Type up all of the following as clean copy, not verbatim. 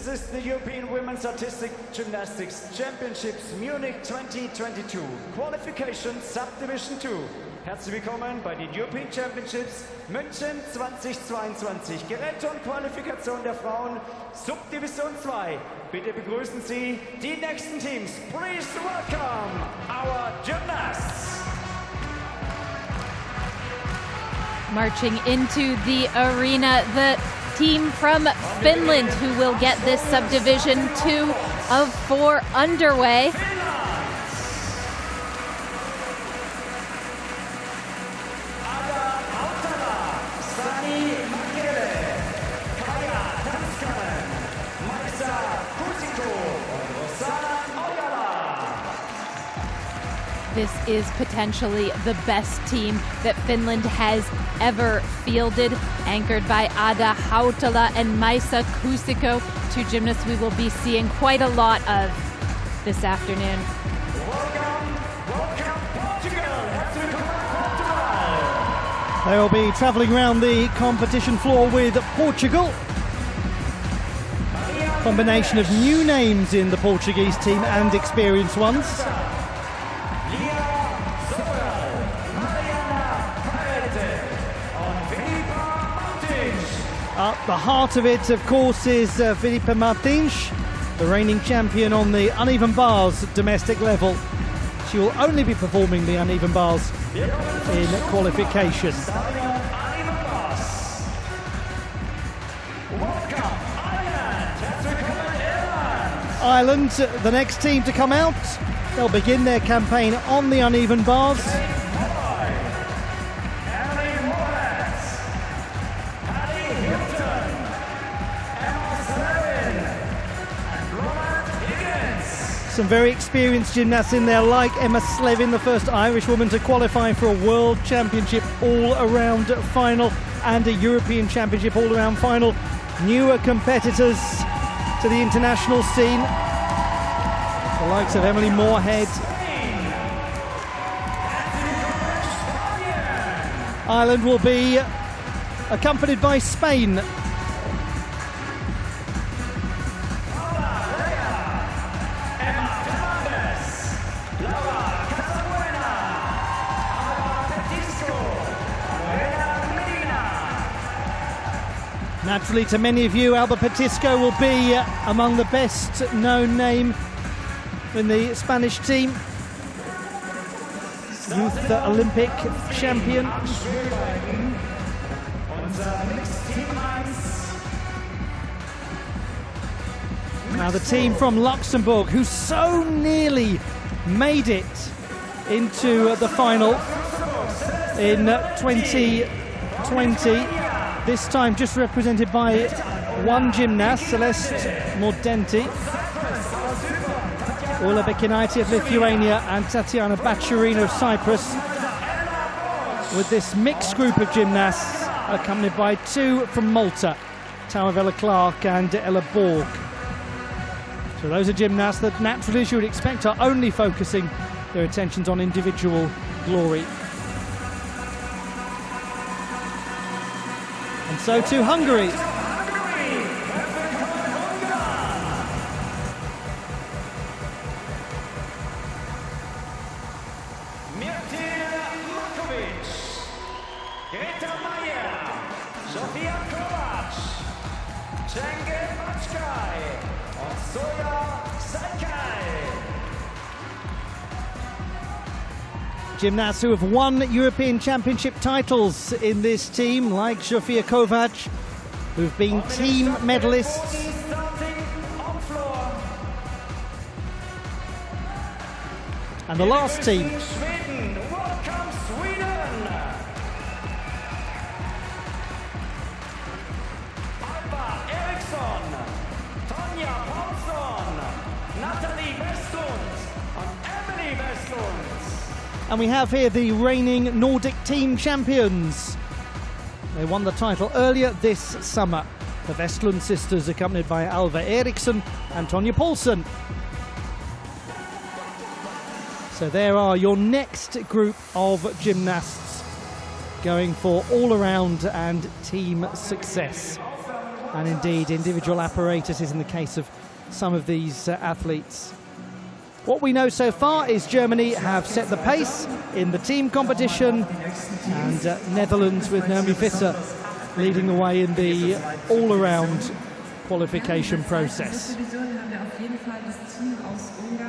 This is the European Women's Artistic Gymnastics Championships Munich 2022. Qualification Subdivision 2. Herzlich willkommen bei den European Championships München 2022. Geräte und Qualifikation der Frauen Subdivision 2. Bitte begrüßen Sie die nächsten Teams. Please welcome our gymnasts. Marching into the arena, the team from Finland, who will get this subdivision 2 of 4 underway. This is potentially the best team that Finland has ever fielded, anchored by Ada Hautala and Maisa Kuusiko, two gymnasts we will be seeing quite a lot of this afternoon. They will be travelling around the competition floor with Portugal. Combination of new names in the Portuguese team and experienced ones. At the heart of it, of course, is Filipa Martins, the reigning champion on the uneven bars domestic level. She will only be performing the uneven bars in qualification. Ireland, the next team to come out. They'll begin their campaign on the uneven bars. Some very experienced gymnasts in there, like Emma Slevin, the first Irish woman to qualify for a World Championship all-around final and a European Championship all-around final. Newer competitors to the international scene, the likes of Emily Moorhead. Ireland will be accompanied by Spain. Naturally, to many of you, Alba Petisco will be among the best known name in the Spanish team. Youth Olympic champion. Now the team from Luxembourg, who so nearly made it into the final in 2020. This time just represented by one gymnast, Celeste Mordenti, Ulla Bekinaiti of Lithuania and Tatiana Bacharina of Cyprus, with this mixed group of gymnasts accompanied by two from Malta, Taravella Clark and Ella Borg. So those are gymnasts that naturally, as you would expect, are only focusing their attentions on individual glory. And so to Hungary. Gymnasts who have won European Championship titles in this team, like Zsofia Kovac, who've been team medalists. And the last team. And we have here the reigning Nordic team champions. They won the title earlier this summer. The Vestlund sisters, accompanied by Alva Eriksson and Tonja Paulsson. So there are your next group of gymnasts going for all-around and team success. and indeed individual apparatuses in the case of some of these athletes. What we know so far is Germany have set the pace in the team competition, and Netherlands with Naomi Visser leading the way in the all-around qualification process.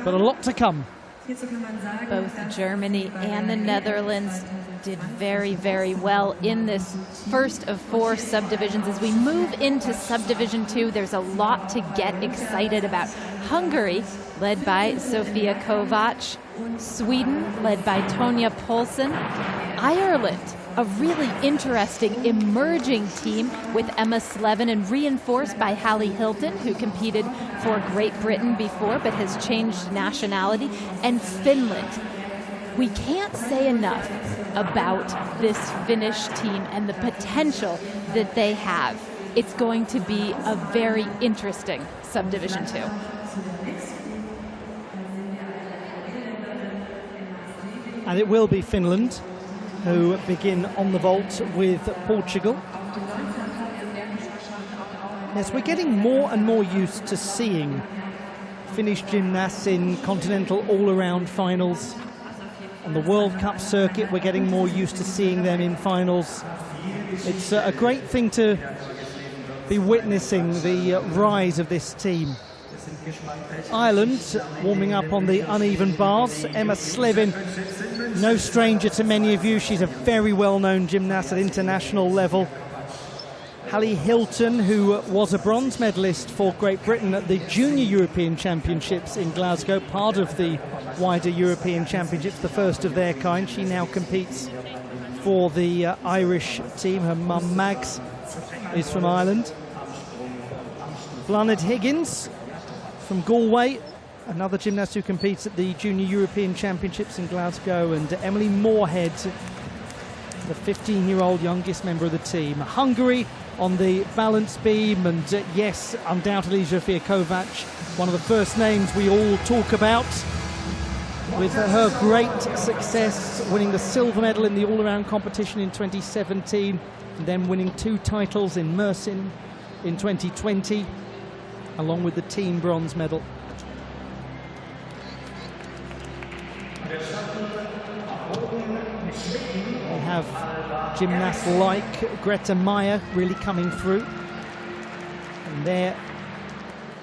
But a lot to come. Both Germany and the Netherlands did very, very well in this first of 4 subdivisions. As we move into subdivision 2, there's a lot to get excited about. Hungary, led by Sofia Kovac. Sweden, led by Tonja Poulsen. Ireland, a really interesting emerging team with Emma Slevin and reinforced by Hallie Hilton, who competed for Great Britain before but has changed nationality. And Finland. We can't say enough about this Finnish team and the potential that they have. It's going to be a very interesting subdivision 2. And it will be Finland who begin on the vault with Portugal. Yes, we're getting more and more used to seeing Finnish gymnasts in continental all-around finals. On the World Cup circuit, we're getting more used to seeing them in finals. It's a great thing to be witnessing the rise of this team. Ireland warming up on the uneven bars. Emma Slevin, no stranger to many of you. She's a very well-known gymnast at international level. Hallie Hilton, who was a bronze medalist for Great Britain at the Junior European Championships in Glasgow, part of the wider European Championships, the first of their kind. She now competes for the Irish team. Her mum, Mags, is from Ireland. Bláthnaid Higgins from Galway, another gymnast who competes at the Junior European Championships in Glasgow, and Emily Moorhead, the 15-year-old youngest member of the team. Hungary on the balance beam, and yes, undoubtedly Sofia Kovac, one of the first names we all talk about, with her great success winning the silver medal in the all-around competition in 2017, and then winning 2 titles in Mersin in 2020, along with the team bronze medal. We have gymnasts like Greta Meyer really coming through. And there,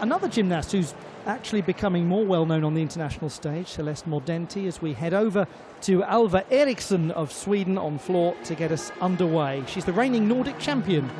another gymnast who's actually becoming more well-known on the international stage, Celeste Mordenti, as we head over to Alva Eriksson of Sweden on floor to get us underway. She's the reigning Nordic champion.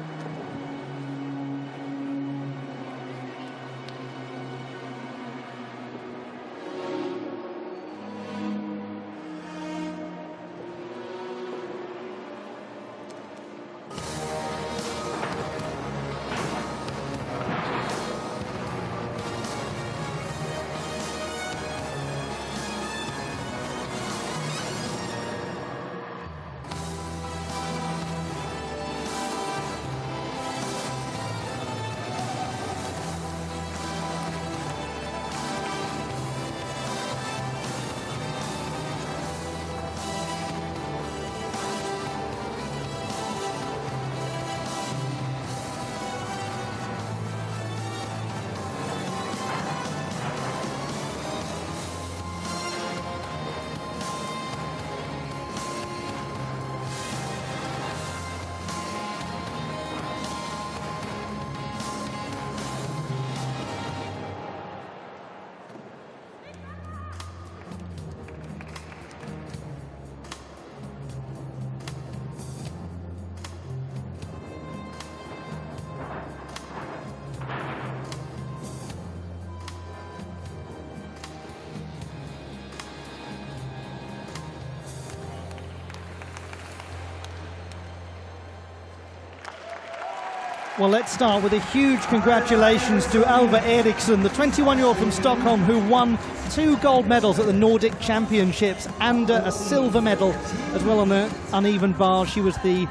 Well, let's start with a huge congratulations to Alva Eriksson, the 21-year-old from Stockholm who won 2 gold medals at the Nordic Championships and a silver medal as well on the uneven bar. She was the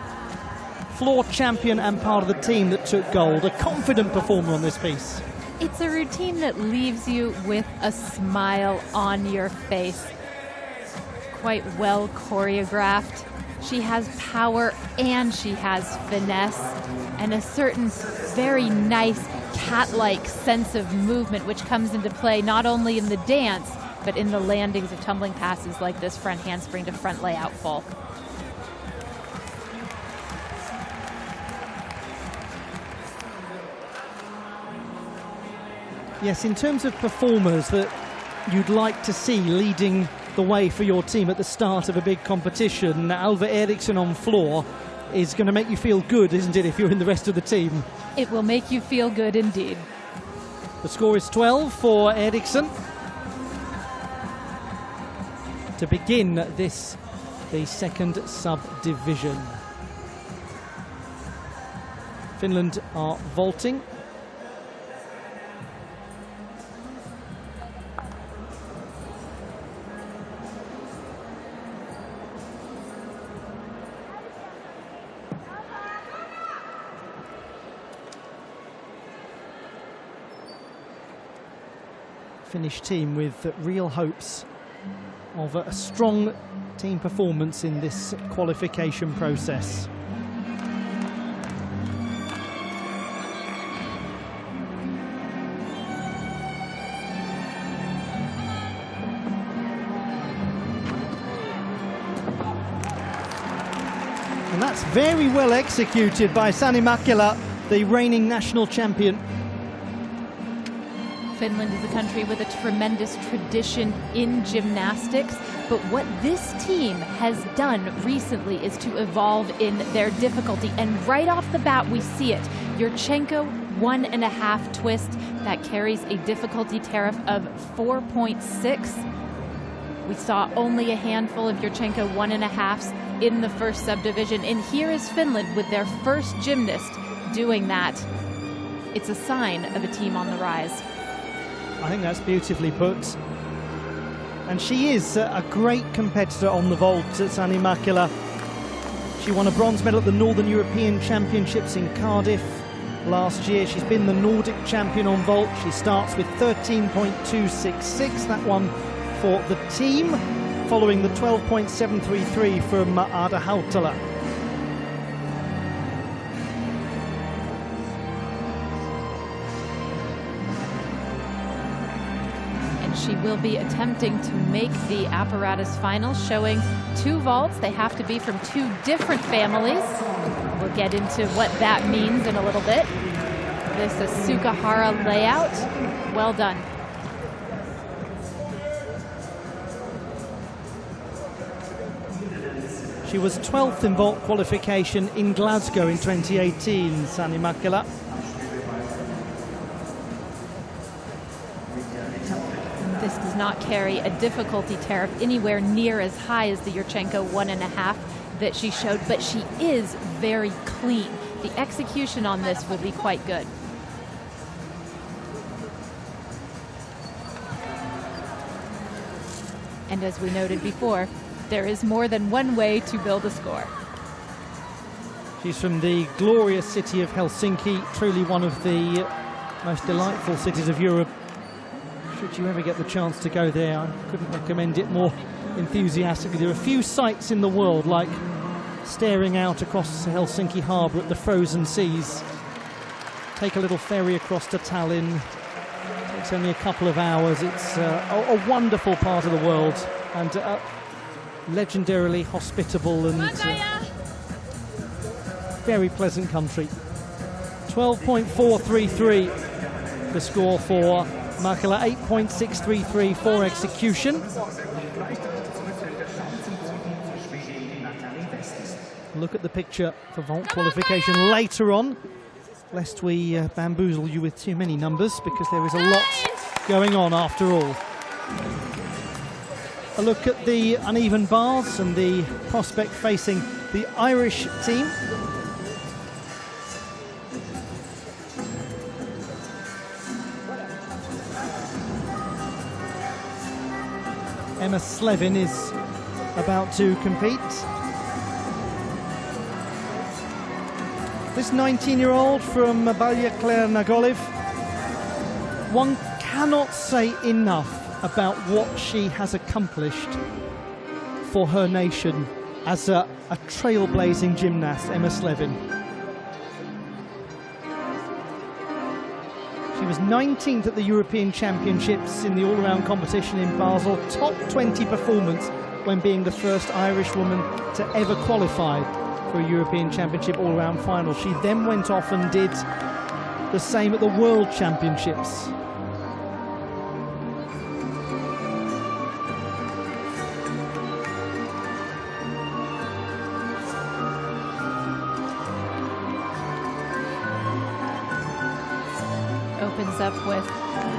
floor champion and part of the team that took gold. A confident performer on this piece. It's a routine that leaves you with a smile on your face. Quite well choreographed. She has power and she has finesse. and a certain very nice cat-like sense of movement which comes into play not only in the dance, but in the landings of tumbling passes like this front handspring to front layout full. Yes, in terms of performers that you'd like to see leading the way for your team at the start of a big competition, Alva Eriksson on floor is going to make you feel good, isn't it, if you're in the rest of the team? It will make you feel good indeed. The score is 12 for Eriksson to begin this, the second subdivision. Finland are vaulting. Finnish team with real hopes of a strong team performance in this qualification process. And that's very well executed by Sani Mäkelä, the reigning national champion. Finland is a country with a tremendous tradition in gymnastics, but what this team has done recently is to evolve in their difficulty, and right off the bat we see it. Yurchenko 1.5 twist, that carries a difficulty tariff of 4.6. We saw only a handful of Yurchenko 1.5s in the first subdivision, and here is Finland with their first gymnast doing that. It's a sign of a team on the rise. I think that's beautifully put. And she is a great competitor on the vault, Sani Mäkelä. She won a bronze medal at the Northern European Championships in Cardiff last year. She's been the Nordic champion on vault. She starts with 13.266, that one for the team, following the 12.733 from Ada Hautala. She will be attempting to make the apparatus final, showing 2 vaults. They have to be from 2 different families. We'll get into what that means in a little bit. This is Sukahara layout. Well done. She was 12th in vault qualification in Glasgow in 2018, Sani Mäkelä. This does not carry a difficulty tariff anywhere near as high as the Yurchenko 1.5 that she showed, but she is very clean. The execution on this will be quite good. And as we noted before, there is more than one way to build a score. She's from the glorious city of Helsinki, truly one of the most delightful cities of Europe. Should you ever get the chance to go there, I couldn't recommend it more enthusiastically. There are a few sights in the world, like staring out across Helsinki harbour at the frozen seas. Take a little ferry across to Tallinn. Takes only a couple of hours. It's a wonderful part of the world, and legendarily hospitable and very pleasant country. 12.433 the score for Mäkelä, 8.633 for execution. Look at the picture for vault qualification later on, lest we bamboozle you with too many numbers, because there is a lot going on after all. A look at the uneven bars and the prospect facing the Irish team. Emma Slevin is about to compete. This 19-year-old from Balja Claire Nagoliv, one cannot say enough about what she has accomplished for her nation as a trailblazing gymnast, Emma Slevin. was 19th at the European Championships in the all-around competition in Basel. Top 20 performance when being the first Irish woman to ever qualify for a European Championship all-around final. She then went off and did the same at the World Championships. Opens up with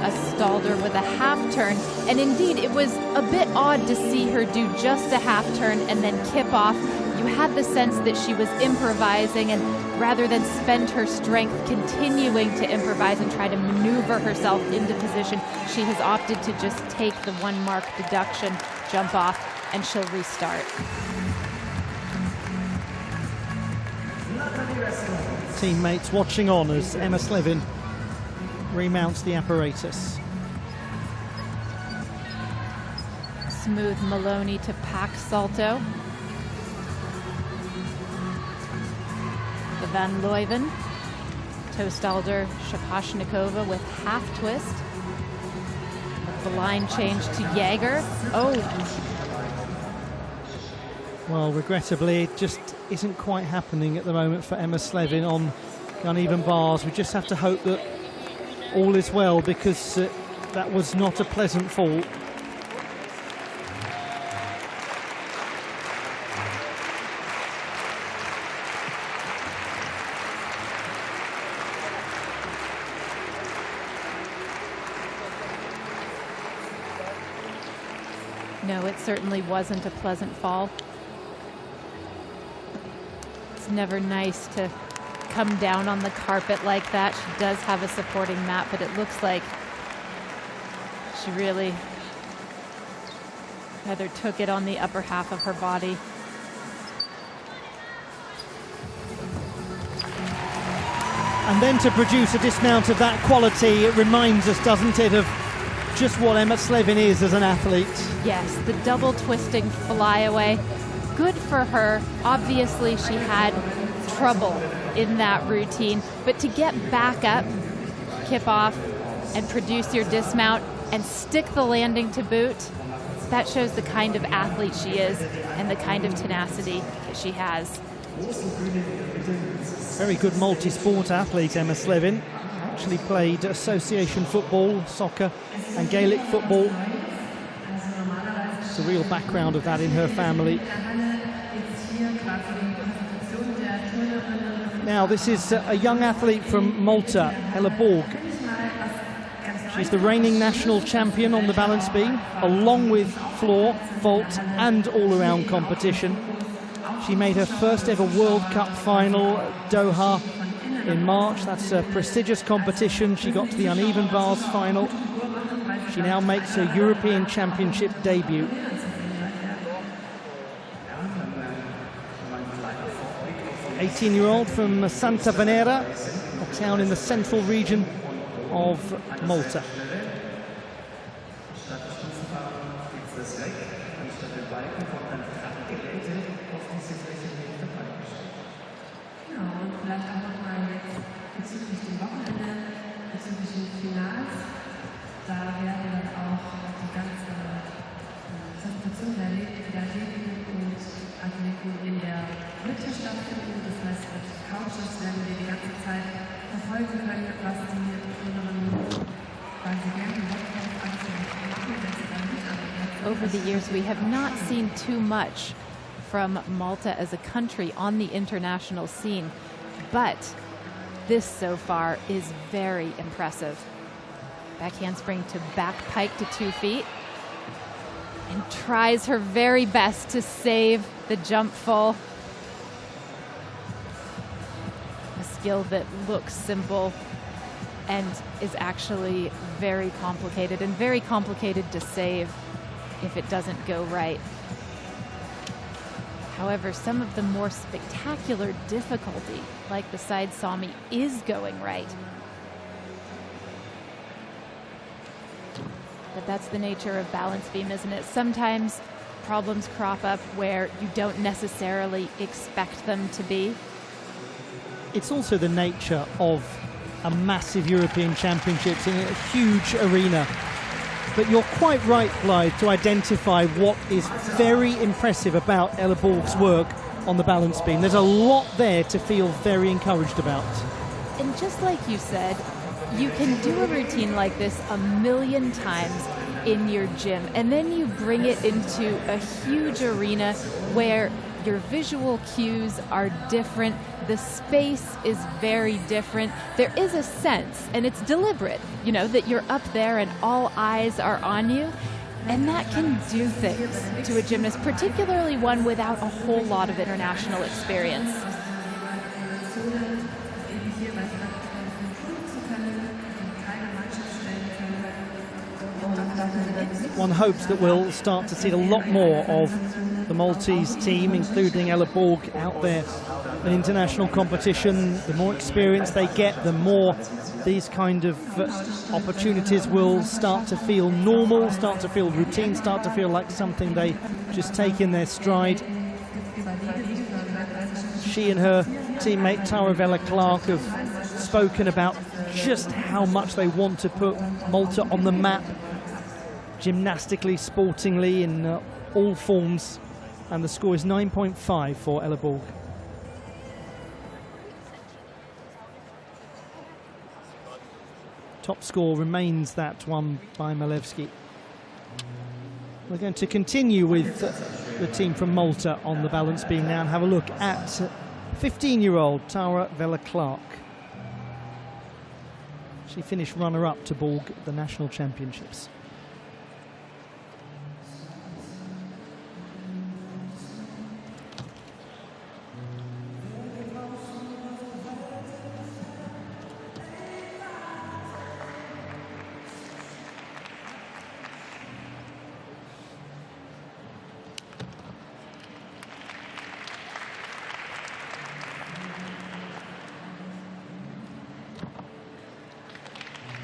a Stalder with a half turn, and indeed it was a bit odd to see her do just a half turn and then kip off. You had the sense that she was improvising, and rather than spend her strength continuing to improvise and try to maneuver herself into position, she has opted to just take the 1 mark deduction, jump off, and she'll restart. Teammates watching on as Emma Slevin remounts the apparatus. Smooth Maloney to pack salto. The Van Leuven. Toe-Stalder Shaposhnikova with half twist. The line change to Jaeger. Oh. Well, regrettably, it just isn't quite happening at the moment for Emma Slevin on uneven bars. We just have to hope that all is well, because that was not a pleasant fall. No, it certainly wasn't a pleasant fall. It's never nice to come down on the carpet like that. She does have a supporting mat, but it looks like she really either took it on the upper half of her body. And then to produce a dismount of that quality, it reminds us, doesn't it, of just what Emma Slevin is as an athlete. Yes, the double twisting flyaway. Good for her. Obviously, she had trouble in that routine, but to get back up, kip off, and produce your dismount and stick the landing to boot, that shows the kind of athlete she is and the kind of tenacity that she has. Very good multi-sport athlete, Emma Slevin. Actually played association football, soccer and Gaelic football. It's a real background of that in her family. Now this is a young athlete from Malta, Hella Borg. She's the reigning national champion on the balance beam, along with floor, vault and all-around competition. She made her first ever World Cup final at Doha in March. That's a prestigious competition. She got to the uneven bars final. She now makes her European Championship debut. An 18-year-old from Santa Venera, a town in the central region of Malta. Over the years, we have not seen too much from Malta as a country on the international scene, but this so far is very impressive. Back handspring to back pike to 2 feet, and tries her very best to save the jump full. A skill that looks simple and is actually very complicated, and very complicated to save if it doesn't go right. However, some of the more spectacular difficulty, like the side Sami, is going right. But that's the nature of balance beam, isn't it? Sometimes problems crop up where you don't necessarily expect them to be. It's also the nature of a massive European Championships in a huge arena. But you're quite right, Blythe, to identify what is very impressive about Ella Borg's work on the balance beam. There's a lot there to feel very encouraged about. And just like you said, you can do a routine like this a million times in your gym, and then you bring it into a huge arena where your visual cues are different, the space is very different. There is a sense, and it's deliberate, you know, that you're up there and all eyes are on you, and that can do things to a gymnast, particularly one without a whole lot of international experience. One hopes that we'll start to see a lot more of the Maltese team, including Ella Borg, out there in international competition. The more experience they get, the more these kind of opportunities will start to feel normal, start to feel routine, start to feel like something they just take in their stride. She and her teammate Tara Vella-Clark have spoken about just how much they want to put Malta on the map, gymnastically, sportingly, in all forms, and the score is 9.5 for Ella Borg. Top score remains that one by Malevski. We're going to continue with the team from Malta on the balance beam now and have a look at 15-year-old Tara Vella-Clark. She finished runner-up to Borg at the National Championships.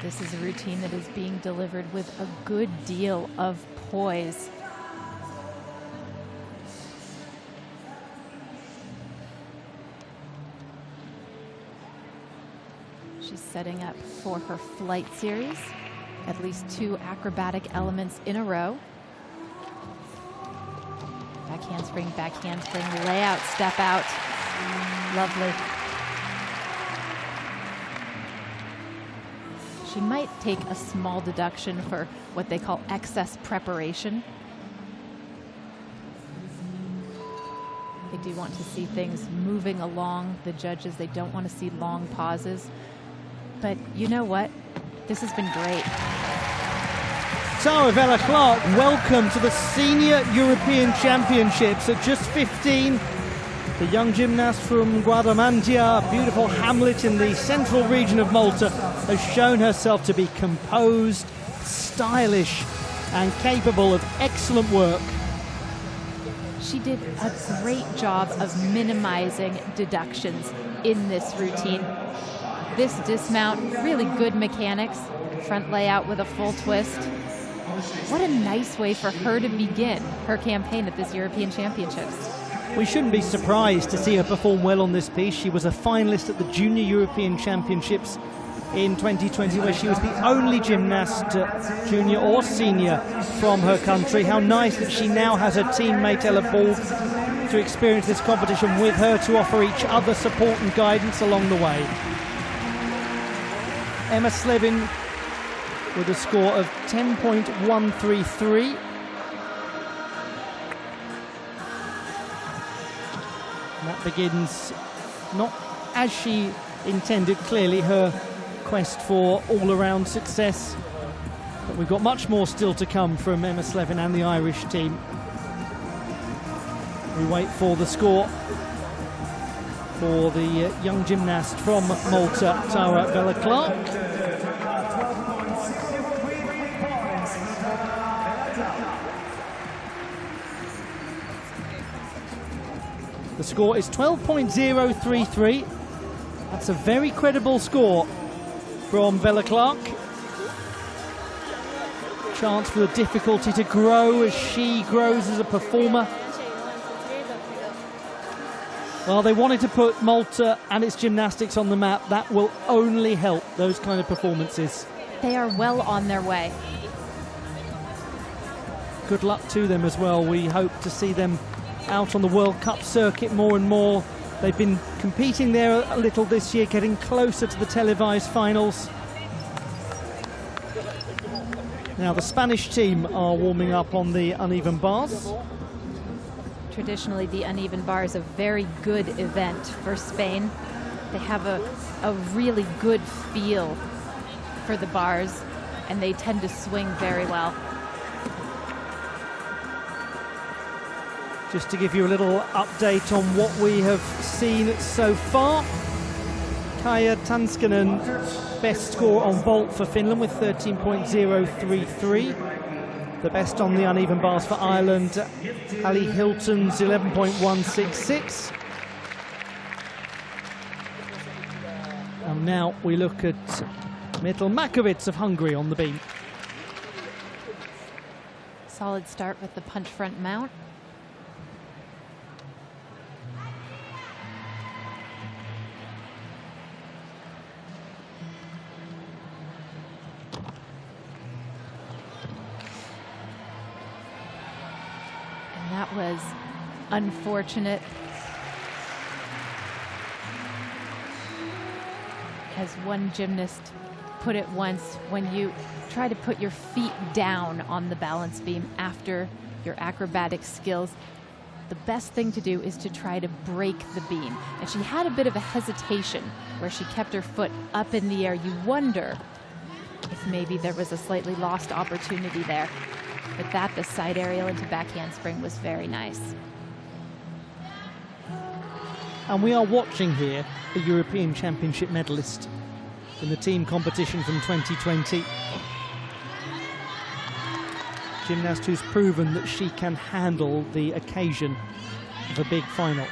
This is a routine that is being delivered with a good deal of poise. She's setting up for her flight series, at least 2 acrobatic elements in a row. Back handspring, layout, step out. Lovely. She might take a small deduction for what they call excess preparation. They do want to see things moving along. The judges, they don't want to see long pauses. But you know what? This has been great. Tara Vella-Clark, welcome to the Senior European Championships at just 15. The young gymnast from Guadamantia, a beautiful hamlet in the central region of Malta, has shown herself to be composed, stylish, and capable of excellent work. She did a great job of minimizing deductions in this routine. This dismount, really good mechanics, front layout with a full twist. What a nice way for her to begin her campaign at this European Championships. We shouldn't be surprised to see her perform well on this piece. She was a finalist at the Junior European Championships in 2020, where she was the only gymnast, junior or senior, from her country. How nice that she now has her teammate Ella Borg to experience this competition with her, to offer each other support and guidance along the way. Emma Slevin with a score of 10.133. That begins not as she intended, clearly, her quest for all-around success. But we've got much more still to come from Emma Slevin and the Irish team. We wait for the score for the young gymnast from Malta, Tara Vella-Clark. The score is 12.033. That's a very credible score from Vella-Clark. Chance for the difficulty to grow as she grows as a performer. Well, they wanted to put Malta and its gymnastics on the map. That will only help those kind of performances. They are well on their way. Good luck to them as well. We hope to see them out on the World Cup circuit more and more. They've been competing there a little this year, getting closer to the televised finals. Now the Spanish team are warming up on the uneven bars. Traditionally, the uneven bar is a very good event for Spain. They have a really good feel for the bars, and they tend to swing very well. Just to give you a little update on what we have seen so far. Kaija Tanskanen, best score on vault for Finland with 13.033. The best on the uneven bars for Ireland, Ali Hilton's 11.166. And now we look at Metal Makovic of Hungary on the beam. Solid start with the punch front mount. That was unfortunate. As one gymnast put it once, when you try to put your feet down on the balance beam after your acrobatic skills, the best thing to do is to try to break the beam. And she had a bit of a hesitation where she kept her foot up in the air. You wonder if maybe there was a slightly lost opportunity there. But that, the side aerial into back handspring, was very nice. And we are watching here a European Championship medalist in the team competition from 2020. Gymnast who's proven that she can handle the occasion of a big final.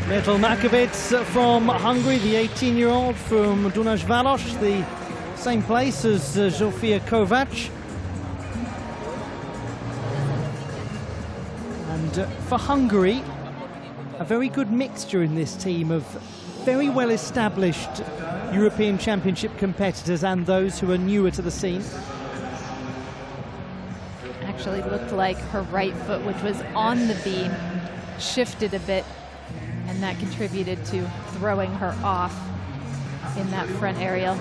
Metal Makovic from Hungary, the 18-year-old from Dunajváros, the same place as Zsofia Kovács. And for Hungary, a very good mixture in this team of very well-established European Championship competitors and those who are newer to the scene. Actually looked like her right foot, which was on the beam, shifted a bit, and that contributed to throwing her off in that front aerial.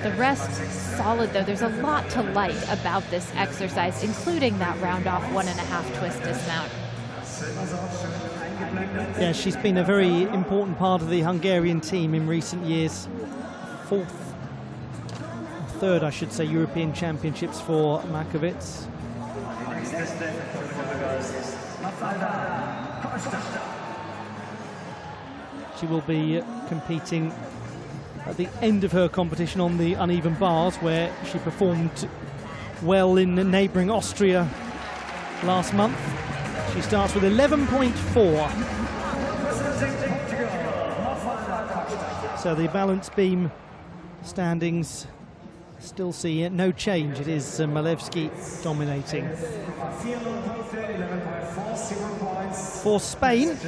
The rest, solid though. There's a lot to like about this exercise, including that round-off 1.5 twist dismount. Yeah, she's been a very important part of the Hungarian team in recent years. Third, I should say, European Championships for Makovic. She will be competing at the end of her competition on the uneven bars, where she performed well in neighbouring Austria last month. She starts with 11.4. So the balance beam standings still see no change. It is Malevski dominating. For Spain,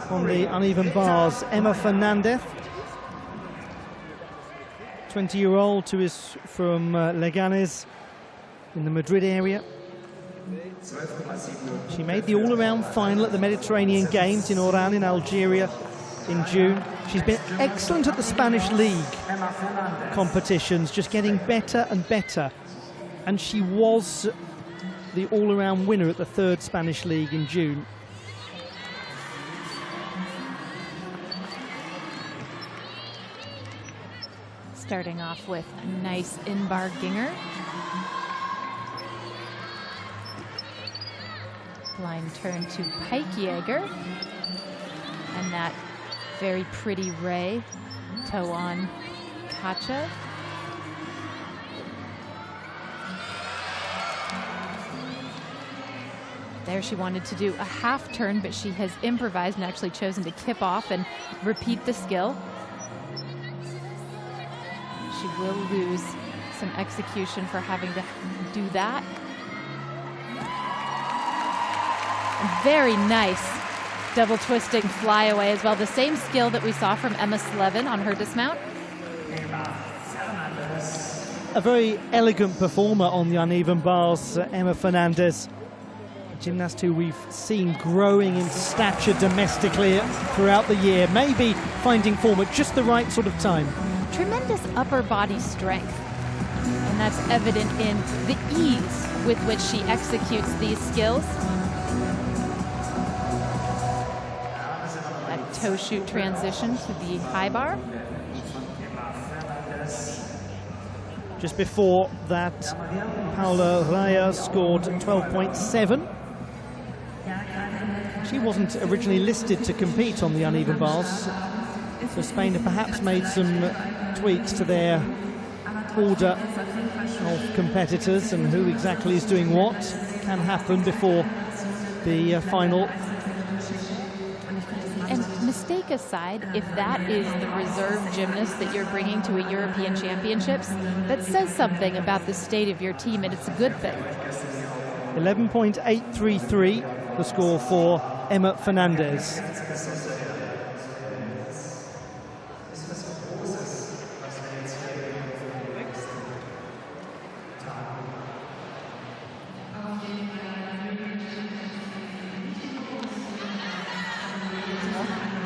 on the uneven bars, Emma Fernandez, 20-year-old who is from Leganés in the Madrid area. She made the all-around final at the Mediterranean Games in Oran in Algeria in June. She's been excellent at the Spanish League competitions, just getting better and better. And she was the all-around winner at the 3rd Spanish League in June. Starting off with a nice in-bar ginger. Blind turn to pike Jaeger. And that very pretty ray, toe on Kacha. There she wanted to do a half turn, but she has improvised and actually chosen to kip off and repeat the skill. She will lose some execution for having to do that. And very nice double twisting flyaway as well. The same skill that we saw from Emma Slevin on her dismount. A very elegant performer on the uneven bars, Emma Fernandez. A gymnast who we've seen growing in stature domestically throughout the year, maybe finding form at just the right sort of time. Tremendous upper body strength, and that's evident in the ease with which she executes these skills. That toe shoot transition to the high bar. Just before that, Paula Raya scored 12.7. She wasn't originally listed to compete on the uneven bars, so Spain have perhaps made some tweaks to their order of competitors, and who exactly is doing what can happen before the final. And mistake aside, if that is the reserve gymnast that you're bringing to a European Championships, that says something about the state of your team, and it's a good thing. 11.833, the score for Emma Fernandez.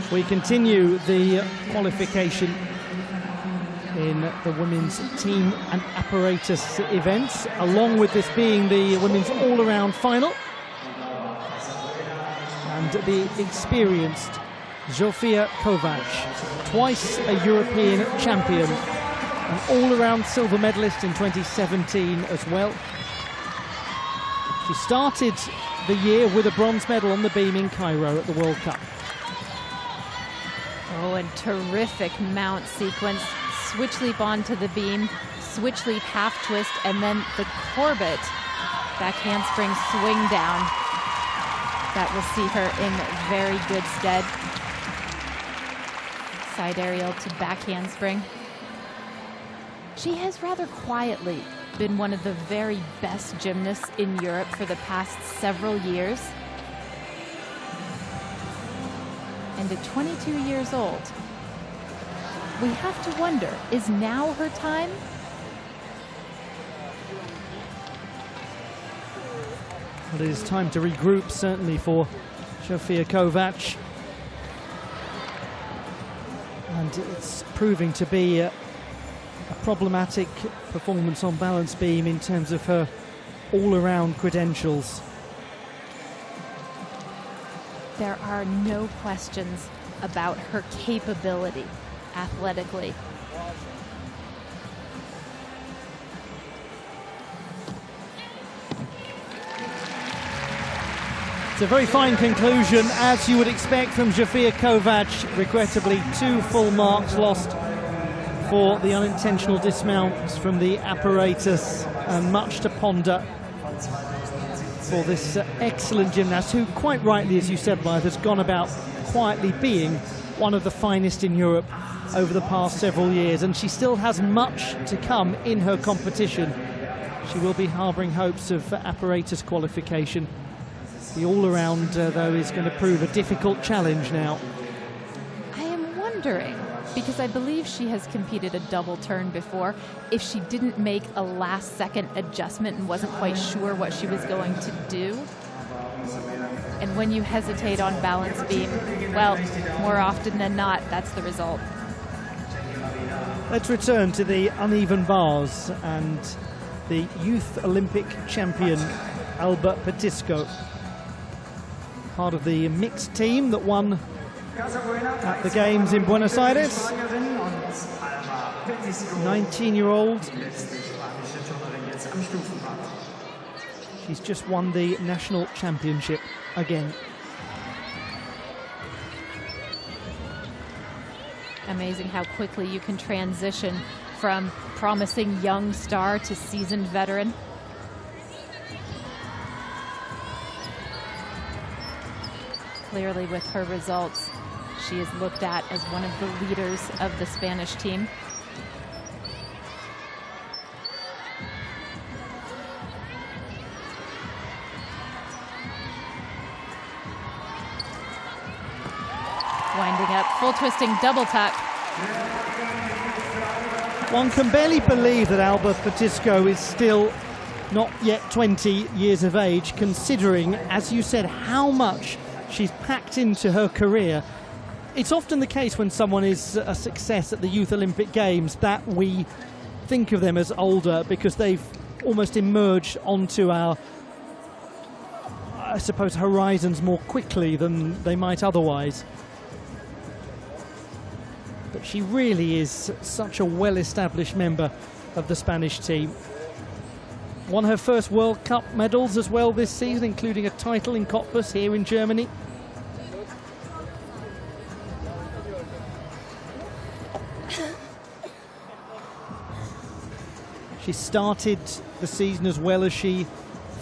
We continue the qualification in the women's team and apparatus events, along with this being the women's all-around final. And the experienced Zofia Kovac, twice a European champion, an all-around silver medalist in 2017 as well. She started the year with a bronze medal on the beam in Cairo at the World Cup. Oh, and terrific mount sequence. Switch leap onto the beam, switch leap half twist, and then the Corbett back handspring swing down. That will see her in very good stead. Side aerial to back handspring. She has rather quietly been one of the very best gymnasts in Europe for the past several years. And at 22 years old, we have to wonder, is now her time? Well, it is time to regroup, certainly, for Zofia Kovac. And it's proving to be a problematic performance on balance beam in terms of her all-around credentials. There are no questions about her capability athletically. It's a very fine conclusion, as you would expect from Zofia Kovac. Regrettably, 2 full marks lost for the unintentional dismounts from the apparatus, and much to ponder for this excellent gymnast, who quite rightly, as you said, Blythe, has gone about quietly being one of the finest in Europe over the past several years, and she still has much to come in her competition. She will be harbouring hopes of apparatus qualification. The all-around, though, is going to prove a difficult challenge now. I am wondering, because I believe she has competed a double turn before, if she didn't make a last-second adjustment and wasn't quite sure what she was going to do. And when you hesitate on balance beam, well, more often than not, that's the result. Let's return to the uneven bars and the Youth Olympic champion, Alba Petisco. Part of the mixed team that won at the Games in Buenos Aires. 19-year-old. She's just won the national championship again. Amazing how quickly you can transition from promising young star to seasoned veteran. clearly with her results. She is looked at as one of the leaders of the Spanish team. Winding up, full twisting double tuck. One can barely believe that Alba Petisco is still not yet 20 years of age, considering, as you said, how much she's packed into her career. It's often the case when someone is a success at the Youth Olympic Games that we think of them as older because they've almost emerged onto our, I suppose, horizons more quickly than they might otherwise. But she really is such a well-established member of the Spanish team. Won her first World Cup medals as well this season, including a title in Cottbus here in Germany. She started the season as well as she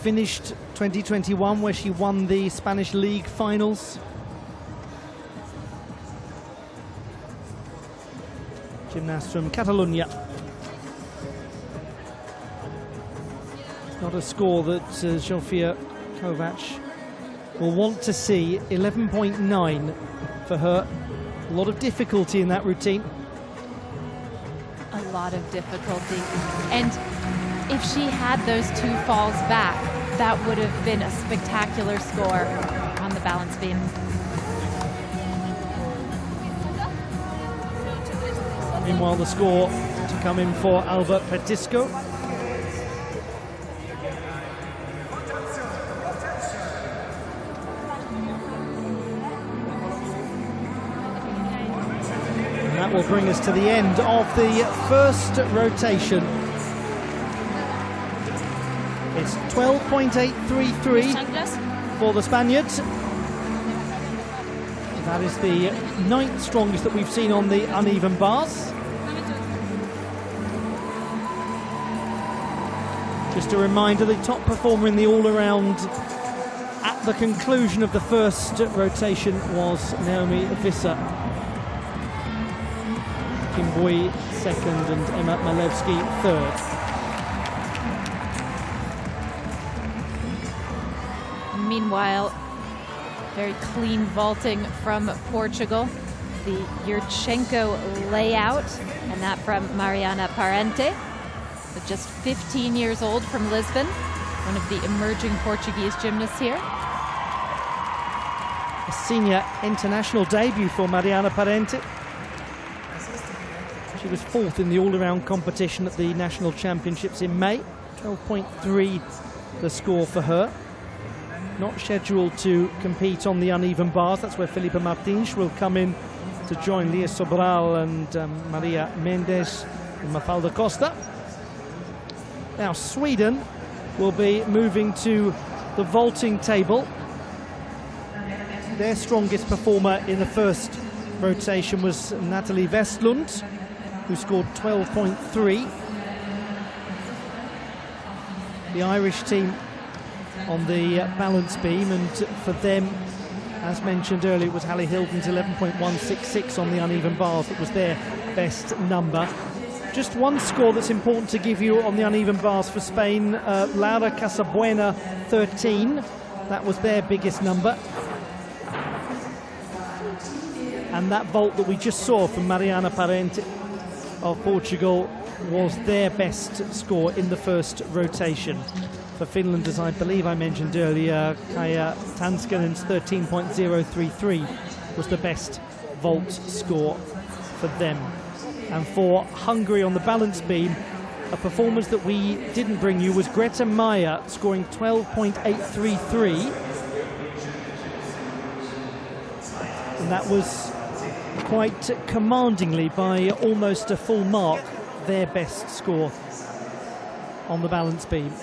finished 2021, where she won the Spanish League finals. Gymnast from Catalonia. Not a score that Zsofia Kovac will want to see. 11.9 for her. A lot of difficulty in that routine. A lot of difficulty. And if she had those two falls back, that would have been a spectacular score on the balance beam. Meanwhile, the score to come in for Alba Petisco. And that will bring us to the end of the first rotation. It's 12.833 for the Spaniards. That is the 9th strongest that we've seen on the uneven bars. Just a reminder, the top performer in the all-around at the conclusion of the first rotation was Naomi Visser. Kim Bui second and Emma Malewski third. Meanwhile, very clean vaulting from Portugal. The Yurchenko layout, and that from Mariana Parente. But just 15 years old from Lisbon, one of the emerging Portuguese gymnasts here. A senior international debut for Mariana Parente. She was 4th in the all-around competition at the National Championships in May. 12.3 the score for her. Not scheduled to compete on the uneven bars. That's where Filipa Martins will come in to join Lia Sobral and Maria Mendes and Mafalda Costa. Now Sweden will be moving to the vaulting table. Their strongest performer in the first rotation was Natalie Westlund, who scored 12.3. The Irish team on the balance beam, and for them, as mentioned earlier, it was Hallie Hilton's 11.166 on the uneven bars that was their best number. Just one score that's important to give you on the uneven bars for Spain, Laura Casabuena 13, that was their biggest number. And that vault that we just saw from Mariana Parente of Portugal was their best score in the first rotation. For Finland, as I believe I mentioned earlier, Kaija Tanskanen's 13.033 was the best vault score for them. And for Hungary on the balance beam, a performance that we didn't bring you was Greta Meyer, scoring 12.833. And that was quite commandingly, by almost a full mark, their best score on the balance beam.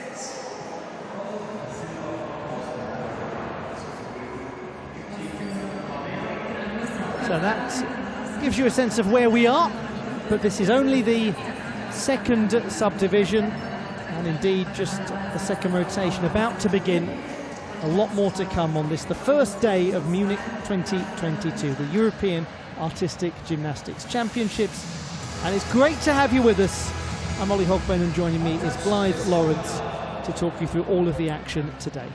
So that gives you a sense of where we are, but this is only the second subdivision, and indeed just the second rotation about to begin A lot more to come on this, the first day of Munich 2022, the European Artistic Gymnastics Championships. And it's great to have you with us. I'm Ollie Hogben, and joining me is Blythe Lawrence to talk you through all of the action today.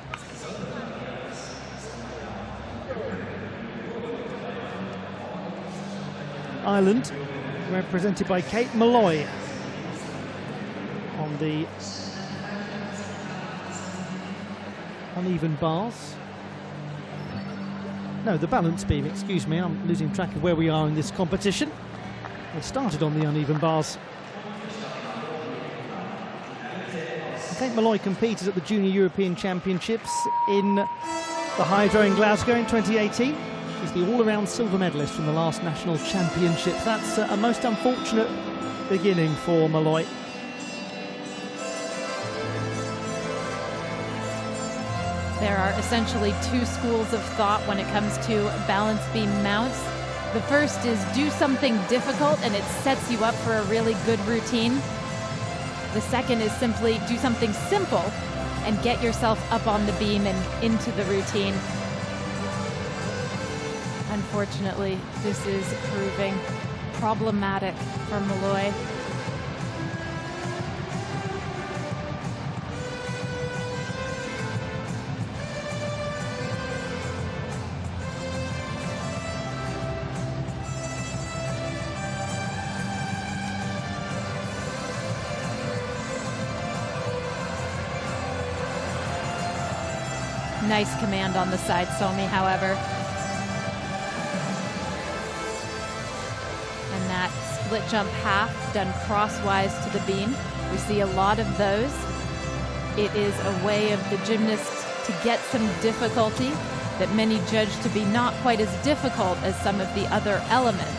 Ireland, represented by Kate Malloy on the uneven bars. No, the balance beam, excuse me, I'm losing track of where we are in this competition. We started on the uneven bars. Kate Malloy competed at the Junior European Championships in the Hydro in Glasgow in 2018. She's the all-around silver medalist from the last national championships. That's a most unfortunate beginning for Malloy. There are essentially two schools of thought when it comes to balance beam mounts. The first is do something difficult and it sets you up for a really good routine. The second is simply do something simple and get yourself up on the beam and into the routine. Unfortunately, this is proving problematic for Malloy. Nice command on the side, Somi, however. And that split jump half done crosswise to the beam. We see a lot of those. It is a way of the gymnast to get some difficulty that many judge to be not quite as difficult as some of the other elements.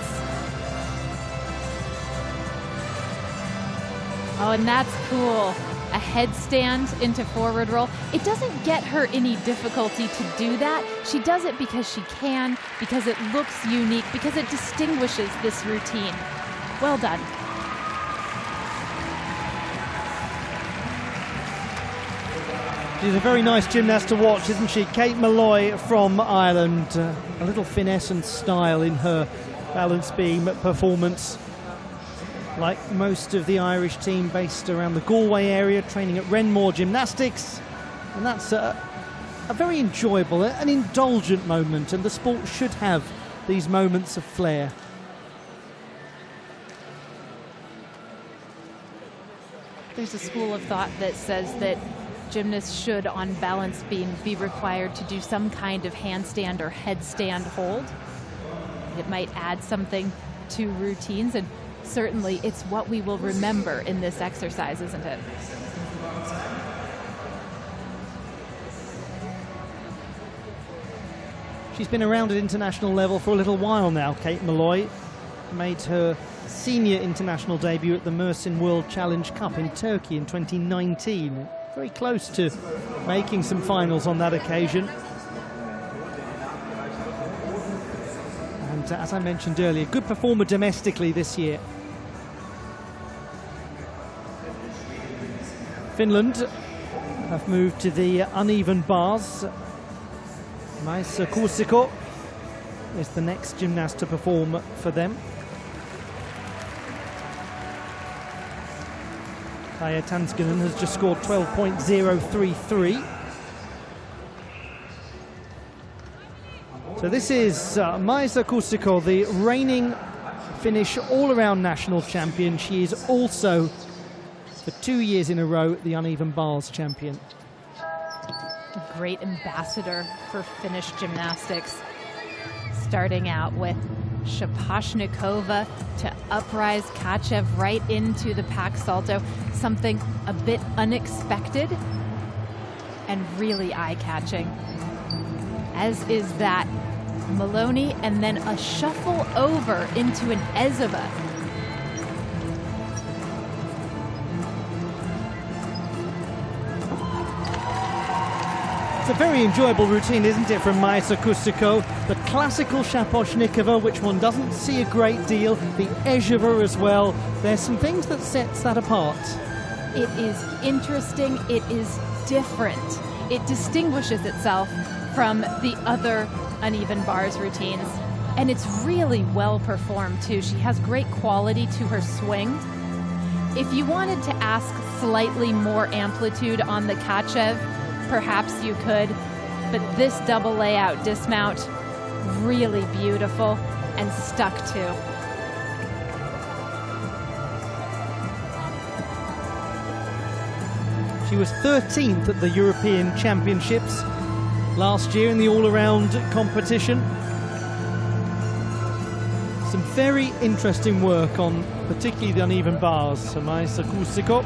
Oh, and that's cool. A headstand into forward roll. It doesn't get her any difficulty to do that. She does it because she can, because it looks unique, because it distinguishes this routine. Well done. She's a very nice gymnast to watch, isn't she? Kate Malloy from Ireland. A little finesse and style in her balance beam performance. Like most of the Irish team based around the Galway area, training at Renmore Gymnastics. And that's a very enjoyable, an indulgent moment, and the sport should have these moments of flair. There's a school of thought that says that gymnasts should, on balance beam, be required to do some kind of handstand or headstand hold. It might add something to routines, and certainly it's what we will remember in this exercise, isn't it? She's been around at international level for a little while now, Kate Malloy. Made her senior international debut at the Mersin World Challenge Cup in Turkey in 2019. Very close to making some finals on that occasion. And as I mentioned earlier, good performer domestically this year. Finland have moved to the uneven bars. Maisa Kuusiko is the next gymnast to perform for them. Kaija Tanskanen has just scored 12.033. So this is Maisa Kuusiko, the reigning Finnish all-around national champion. She is also, for 2 years in a row, the uneven bars champion. A great ambassador for Finnish gymnastics. Starting out with Shaposhnikova to uprise Kachev right into the pack salto. Something a bit unexpected and really eye-catching. As is that Maloney, and then a shuffle over into an Ezeba. It's a very enjoyable routine, isn't it, from Maisa Kuusiko? The classical Shaposhnikova, which one doesn't see a great deal, the Ezeba as well. There's some things that sets that apart. It is interesting, it is different. it distinguishes itself from the other uneven bars routines. And it's really well performed too. She has great quality to her swing. If you wanted to ask slightly more amplitude on the Kachev, perhaps you could, but this double layout dismount, really beautiful and stuck too. She was 13th at the European Championships last year in the all-around competition. Some very interesting work on particularly the uneven bars. Maisa Kusiko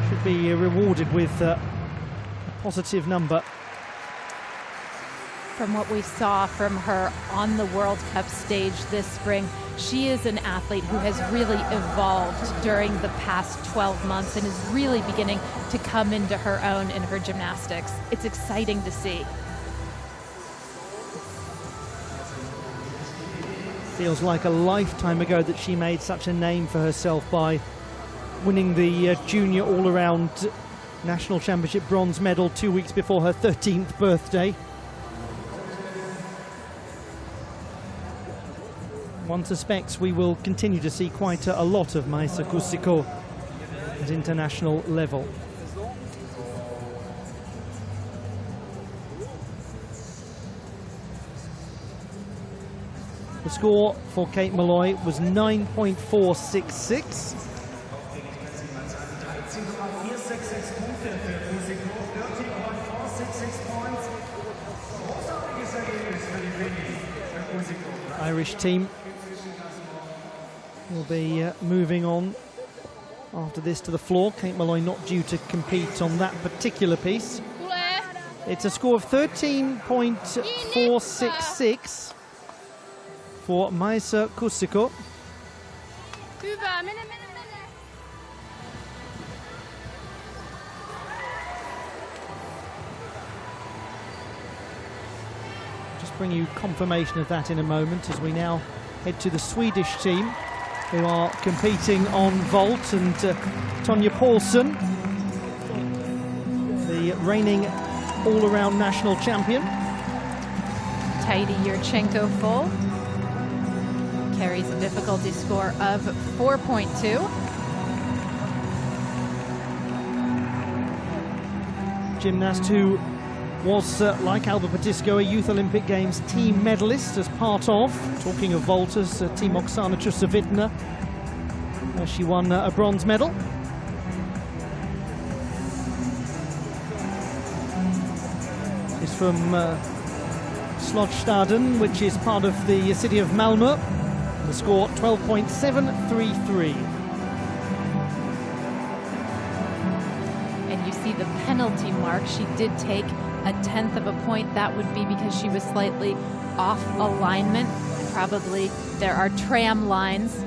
should be rewarded with a positive number. From what we saw from her on the World Cup stage this spring, she is an athlete who has really evolved during the past 12 months and is really beginning to come into her own in her gymnastics. It's exciting to see. Feels like a lifetime ago that she made such a name for herself by winning the junior all-around national championship bronze medal 2 weeks before her 13th birthday. One suspects we will continue to see quite a lot of Maisa Kusiko at international level. The score for Kate Malloy was 9.466. Irish team will be moving on after this to the floor. Kate Malloy not due to compete on that particular piece. It's a score of 13.466 for Maisa Kusiko. Just bring you confirmation of that in a moment as we now head to the Swedish team who are competing on vault, and Tonja Paulsson, the reigning all-around national champion. Tidy Yurchenko full. Carries a difficulty score of 4.2. Gymnast who was, like Alba Petisco, a Youth Olympic Games team medalist as part of, talking of vaulters, Team Oksana Chusovitna. She won a bronze medal. She's from Slottsstaden, which is part of the city of Malmö. The score 12.733. And you see the penalty mark. She did take a 1/10 of a point. That would be because she was slightly off alignment. Probably there are tram lines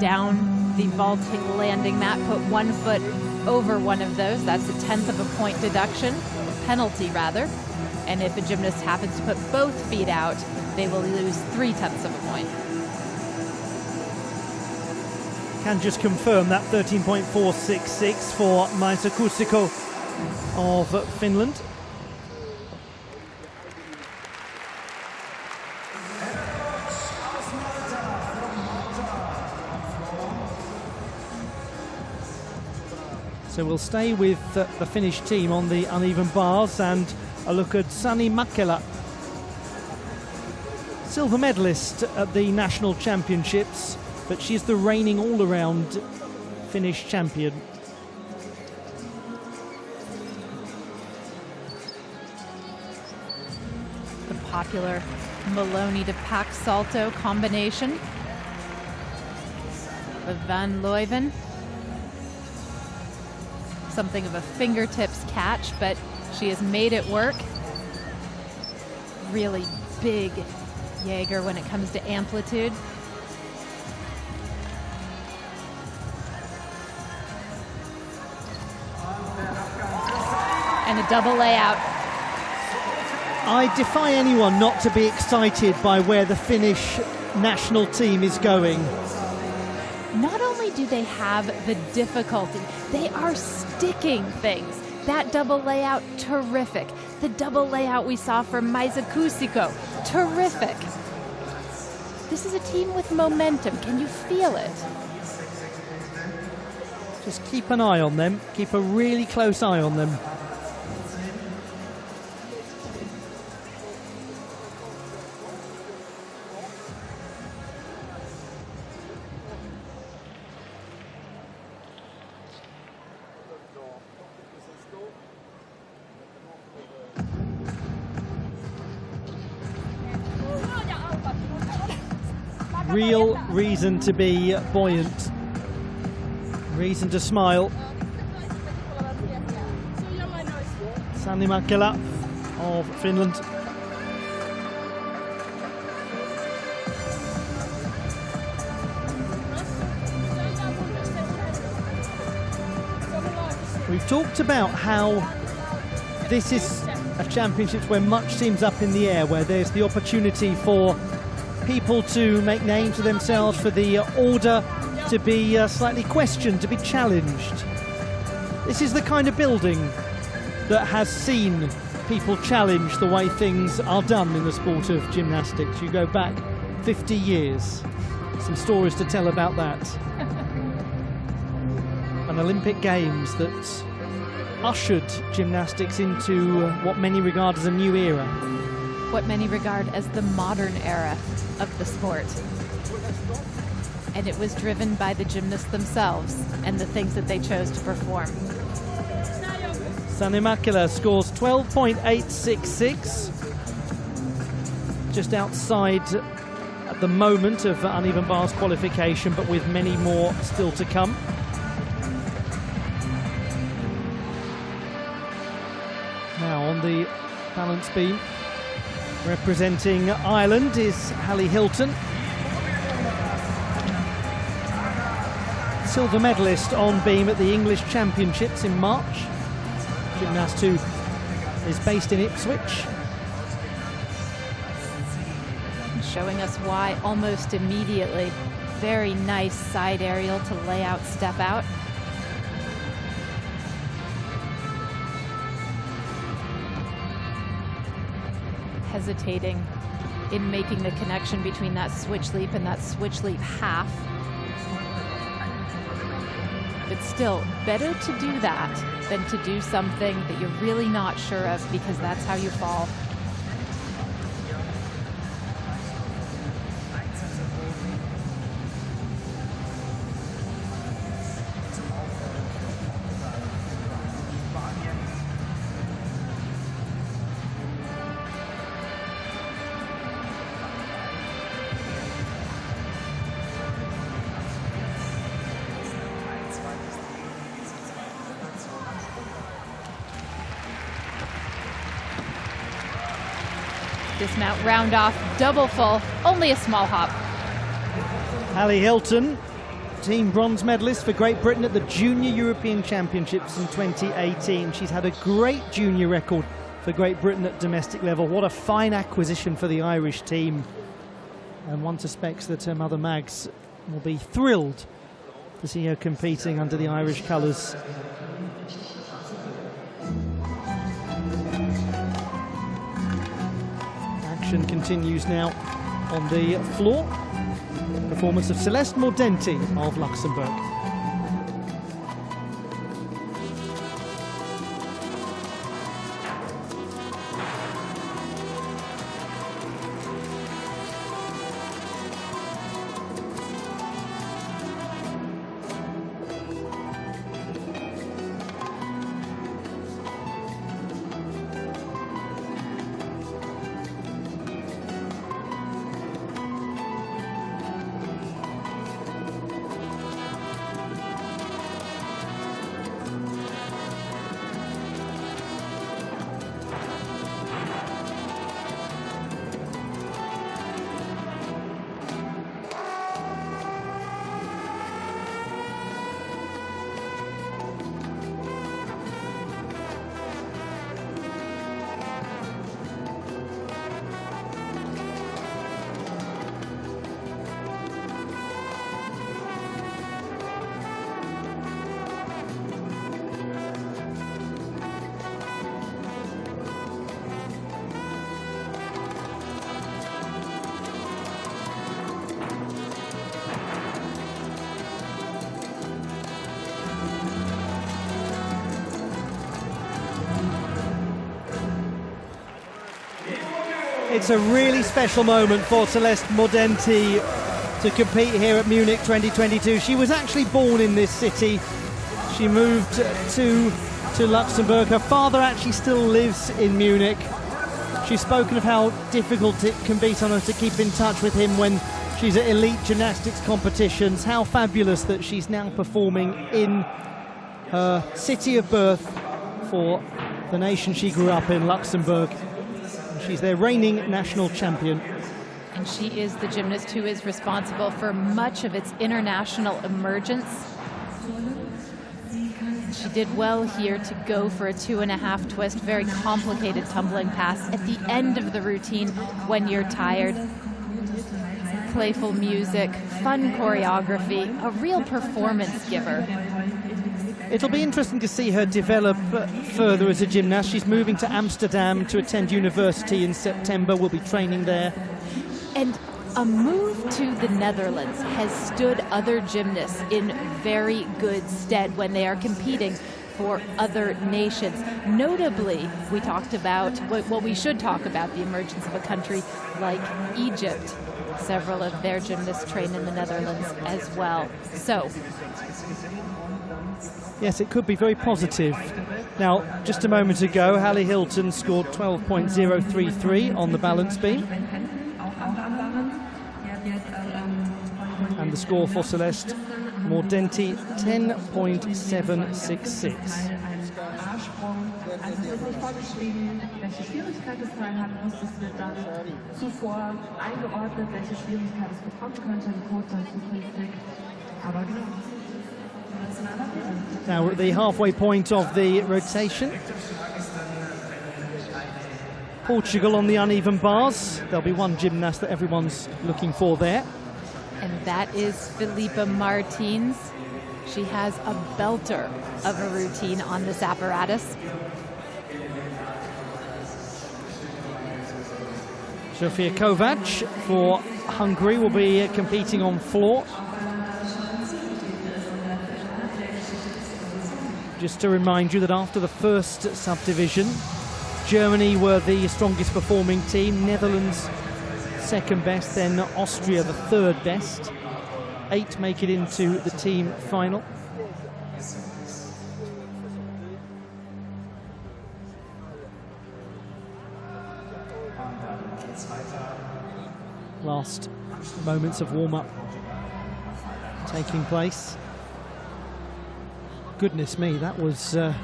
down the vaulting landing mat. Put 1 foot over one of those. That's a 1/10 of a point deduction, penalty rather. And if a gymnast happens to put both feet out, they will lose 3/10 of a point. Can just confirm that 13.466 for Maisa Kusiko of Finland. So we'll stay with the Finnish team on the uneven bars and a look at Sani Mäkelä, silver medalist at the national championships, but she's the reigning all-around Finnish champion. The popular Maloney to Pack Salto combination with Van Leuven. Something of a fingertips catch, but she has made it work. Really big Jaeger when it comes to amplitude. And a double layout. I defy anyone not to be excited by where the Finnish national team is going. Not only do they have the difficulty? They are sticking things. That double layout, terrific. The double layout we saw from Maisa Kusiko, terrific. This is a team with momentum. Can you feel it? Just keep an eye on them. Keep a really close eye on them. Real reason to be buoyant, reason to smile. Sanni Mäkelä of Finland. We've talked about how this is a championship where much seems up in the air, where there's the opportunity for people to make names for themselves, for the order to be slightly questioned, to be challenged. This is the kind of building that has seen people challenge the way things are done in the sport of gymnastics. You go back 50 years, some stories to tell about that. An Olympic Games that ushered gymnastics into what many regard as a new era. What many regard as the modern era of the sport. And it was driven by the gymnasts themselves and the things that they chose to perform. Sanni Mäkelä scores 12.866, just outside at the moment of uneven bars qualification, but with many more still to come. Now on the balance beam, representing Ireland is Hallie Hilton. Silver medalist on beam at the English Championships in March. Gymnast who is based in Ipswich. Showing us why almost immediately. Very nice side aerial to lay out, step out. Hesitating in making the connection between that switch leap and that switch leap half. But still, better to do that than to do something that you're really not sure of, because that's how you fall. Dismount, round off, double full, only a small hop. Hallie Hilton, team bronze medalist for Great Britain at the Junior European Championships in 2018. She's had a great junior record for Great Britain at domestic level. What a fine acquisition for the Irish team. And one suspects that her mother Mags will be thrilled to see her competing under the Irish colours. Action continues now on the floor. Performance of Celeste Mordenti of Luxembourg. It's a really special moment for Celeste Mordenti to compete here at Munich 2022. She was actually born in this city. She moved to Luxembourg. Her father actually still lives in Munich. She's spoken of how difficult it can be sometimes to keep in touch with him when she's at elite gymnastics competitions. How fabulous that she's now performing in her city of birth for the nation she grew up in, Luxembourg. She's their reigning national champion. And she is the gymnast who is responsible for much of its international emergence. She did well here to go for a 2.5 twist, very complicated tumbling pass at the end of the routine when you're tired. Playful music, fun choreography, a real performance giver. It'll be interesting to see her develop further as a gymnast. She's moving to Amsterdam to attend university in September. Will be training there. And a move to the Netherlands has stood other gymnasts in very good stead when they are competing for other nations. Notably, we talked about, well, we should talk about the emergence of a country like Egypt. Several of their gymnasts train in the Netherlands as well. So, yes, it could be very positive. Now, just a moment ago, Hallie Hilton scored 12.033 on the balance beam. And the score for Celeste Mordenti, 10.766. Now we're at the halfway point of the rotation. Portugal on the uneven bars. There'll be one gymnast that everyone's looking for there. And that is Felipe Martins. She has a belter of a routine on this apparatus. Sofia Kovac for Hungary will be competing on floor. Just to remind you that after the first subdivision, Germany were the strongest performing team, Netherlands second best, then Austria the third best. 8 make it into the team final. Last moments of warm-up taking place. Goodness me, that was a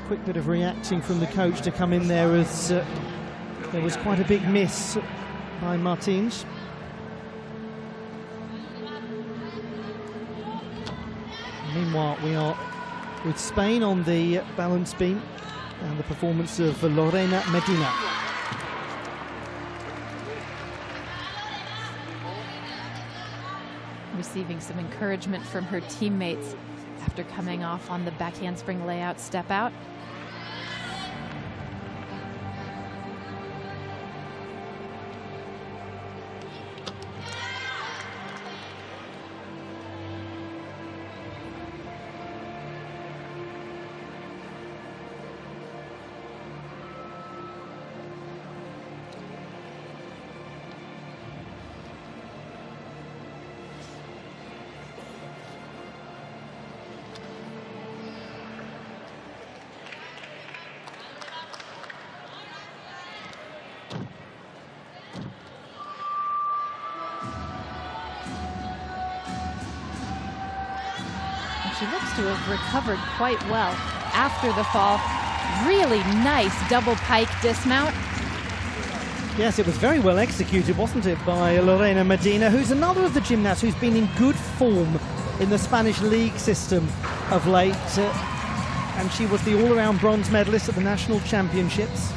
quick bit of reacting from the coach to come in there, as there was quite a big miss by Martins. Meanwhile, we are with Spain on the balance beam and the performance of Lorena Medina. Receiving some encouragement from her teammates after coming off on the back handspring layout step out. She looks to have recovered quite well after the fall. Really nice double pike dismount. Yes, it was very well executed, wasn't it, by Lorena Medina, who's another of the gymnasts who's been in good form in the Spanish league system of late. And she was the all-around bronze medalist at the national championships.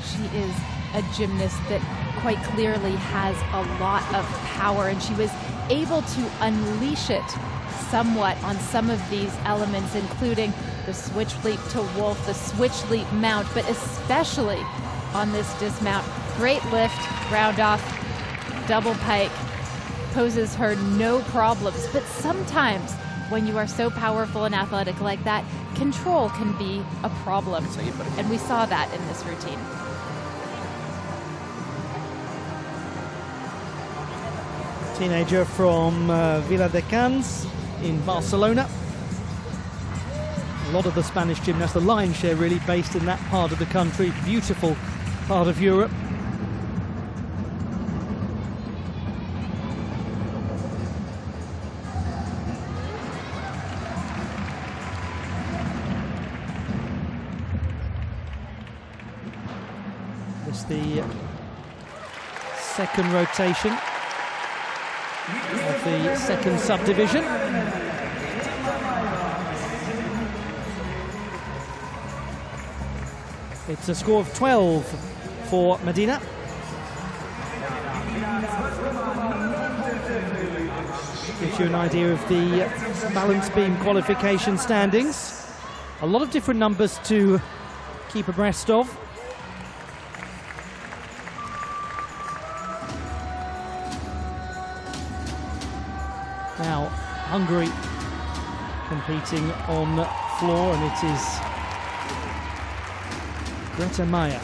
She is a gymnast that quite clearly has a lot of power, and she was able to unleash it somewhat on some of these elements, including the switch leap to wolf, the switch leap mount, but especially on this dismount. Great lift, round off, double pike, poses her no problems, but sometimes when you are so powerful and athletic like that, control can be a problem. And we saw that in this routine. Teenager from Viladecans in Barcelona. A lot of the Spanish gymnasts, the lion's share really based in that part of the country, beautiful part of Europe. It's the second rotation of the second subdivision. It's a score of 12 for Medina. Gives you an idea of the balance beam qualification standings. A lot of different numbers to keep abreast of. Now, Hungary competing on floor, and it is Greta Maya.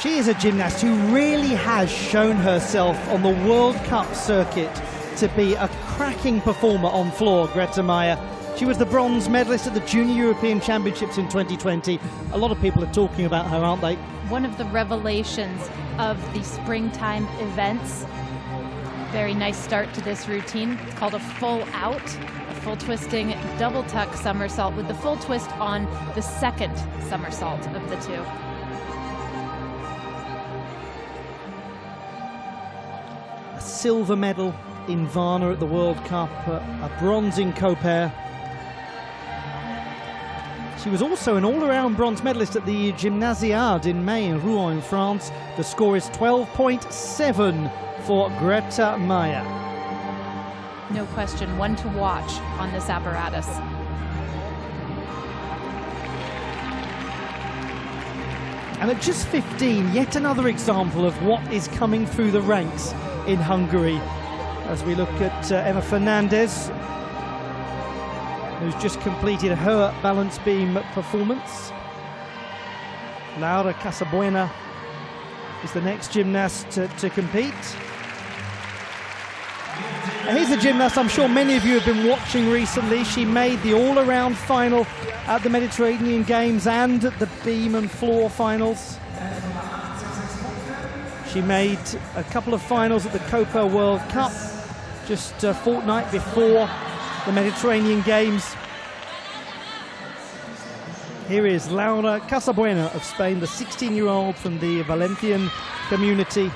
She is a gymnast who really has shown herself on the World Cup circuit to be a cracking performer on floor, Greta Maya. She was the bronze medalist at the Junior European Championships in 2020. A lot of people are talking about her, aren't they? One of the revelations of the springtime events. Very nice start to this routine. It's called a full out, a full twisting double tuck somersault with the full twist on the second somersault of the two. Silver medal in Varna at the World Cup, a bronze in Copair. She was also an all-around bronze medalist at the Gymnasiade in May in Rouen in France. The score is 12.7 for Greta Maya. No question, one to watch on this apparatus. And at just 15, yet another example of what is coming through the ranks in Hungary. As we look at Emma Fernandez, who's just completed her balance beam performance. Laura Casabuena is the next gymnast to compete. And here's a gymnast I'm sure many of you have been watching recently. She made the all-around final at the Mediterranean Games and at the beam and floor finals. She made a couple of finals at the Copa World Cup just a fortnight before the Mediterranean Games. Here is Laura Casabuena of Spain, the 16-year-old from the Valencian community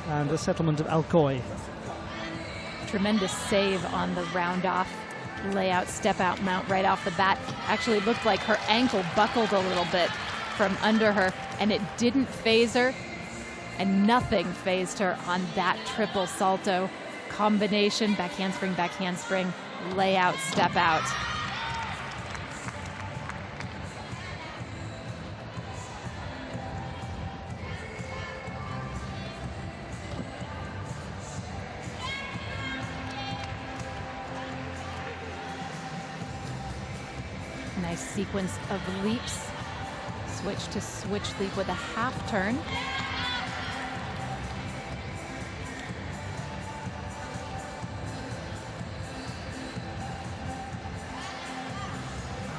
and the settlement of Alcoy. Tremendous save on the round-off layout, step-out mount right off the bat. Actually looked like her ankle buckled a little bit from under her, and it didn't phase her. And nothing phased her on that triple salto combination, back handspring, layout, step out. Nice sequence of leaps. Switch to switch leap with a half turn.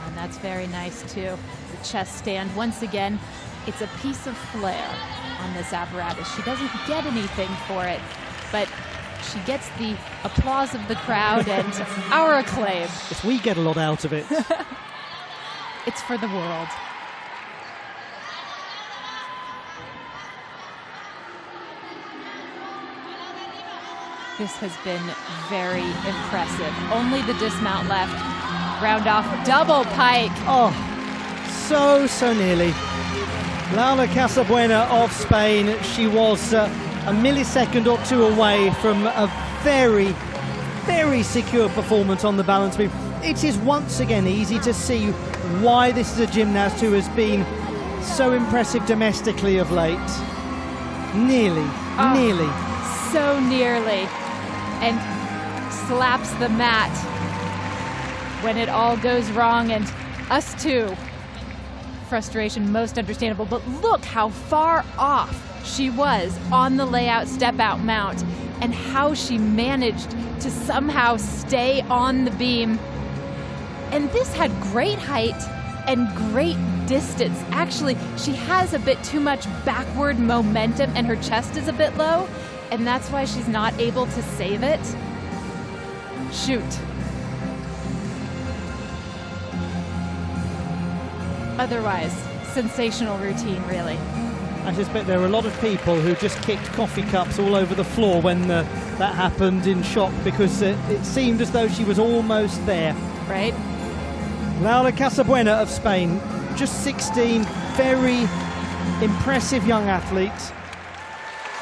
And that's very nice too. The chest stand, once again, it's a piece of flair on this apparatus. She doesn't get anything for it, but she gets the applause of the crowd and our acclaim. Yes, we get a lot out of it. It's for the world. This has been very impressive. Only the dismount left. Round off, double pike. Oh, so nearly. Laura Casabuena of Spain, she was a millisecond or two away from a very, very secure performance on the balance beam. It is once again easy to see why this is a gymnast who has been so impressive domestically of late. Nearly. So nearly. And slaps the mat when it all goes wrong, and us too. Frustration most understandable, but look how far off she was on the layout step out mount and how she managed to somehow stay on the beam. And this had great height and great distance. Actually, she has a bit too much backward momentum and her chest is a bit low, and that's why she's not able to save it. Shoot. Otherwise, sensational routine, really. I suspect there were a lot of people who just kicked coffee cups all over the floor when that happened in shock, because it seemed as though she was almost there. Right? Laura Casabuena of Spain, just 16, very impressive young athlete.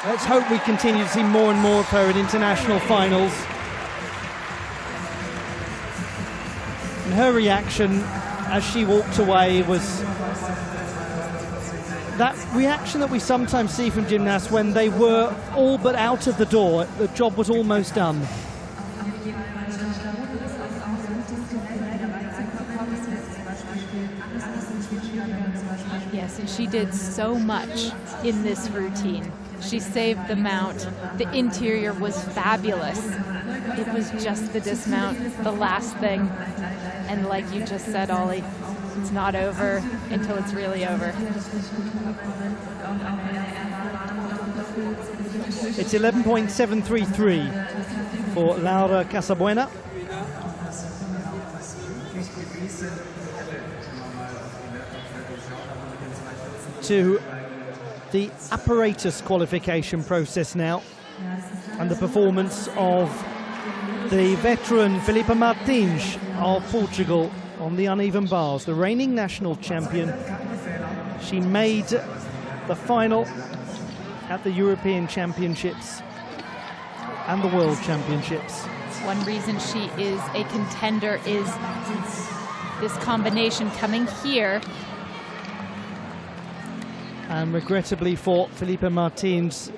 Let's hope we continue to see more and more of her in international finals. And her reaction as she walked away was that reaction that we sometimes see from gymnasts when they were all but out of the door. The job was almost done. Yes, and she did so much in this routine. She saved the mount. The interior was fabulous. It was just the dismount, the last thing. And like you just said, Ollie, it's not over until it's really over. It's 11.733 for Laura Casabuena. To the apparatus qualification process now, and the performance of the veteran Filipa Martins of Portugal on the uneven bars, the reigning national champion. She made the final at the European Championships and the World Championships. One reason she is a contender is this combination coming here. And regrettably for Filipa Martins,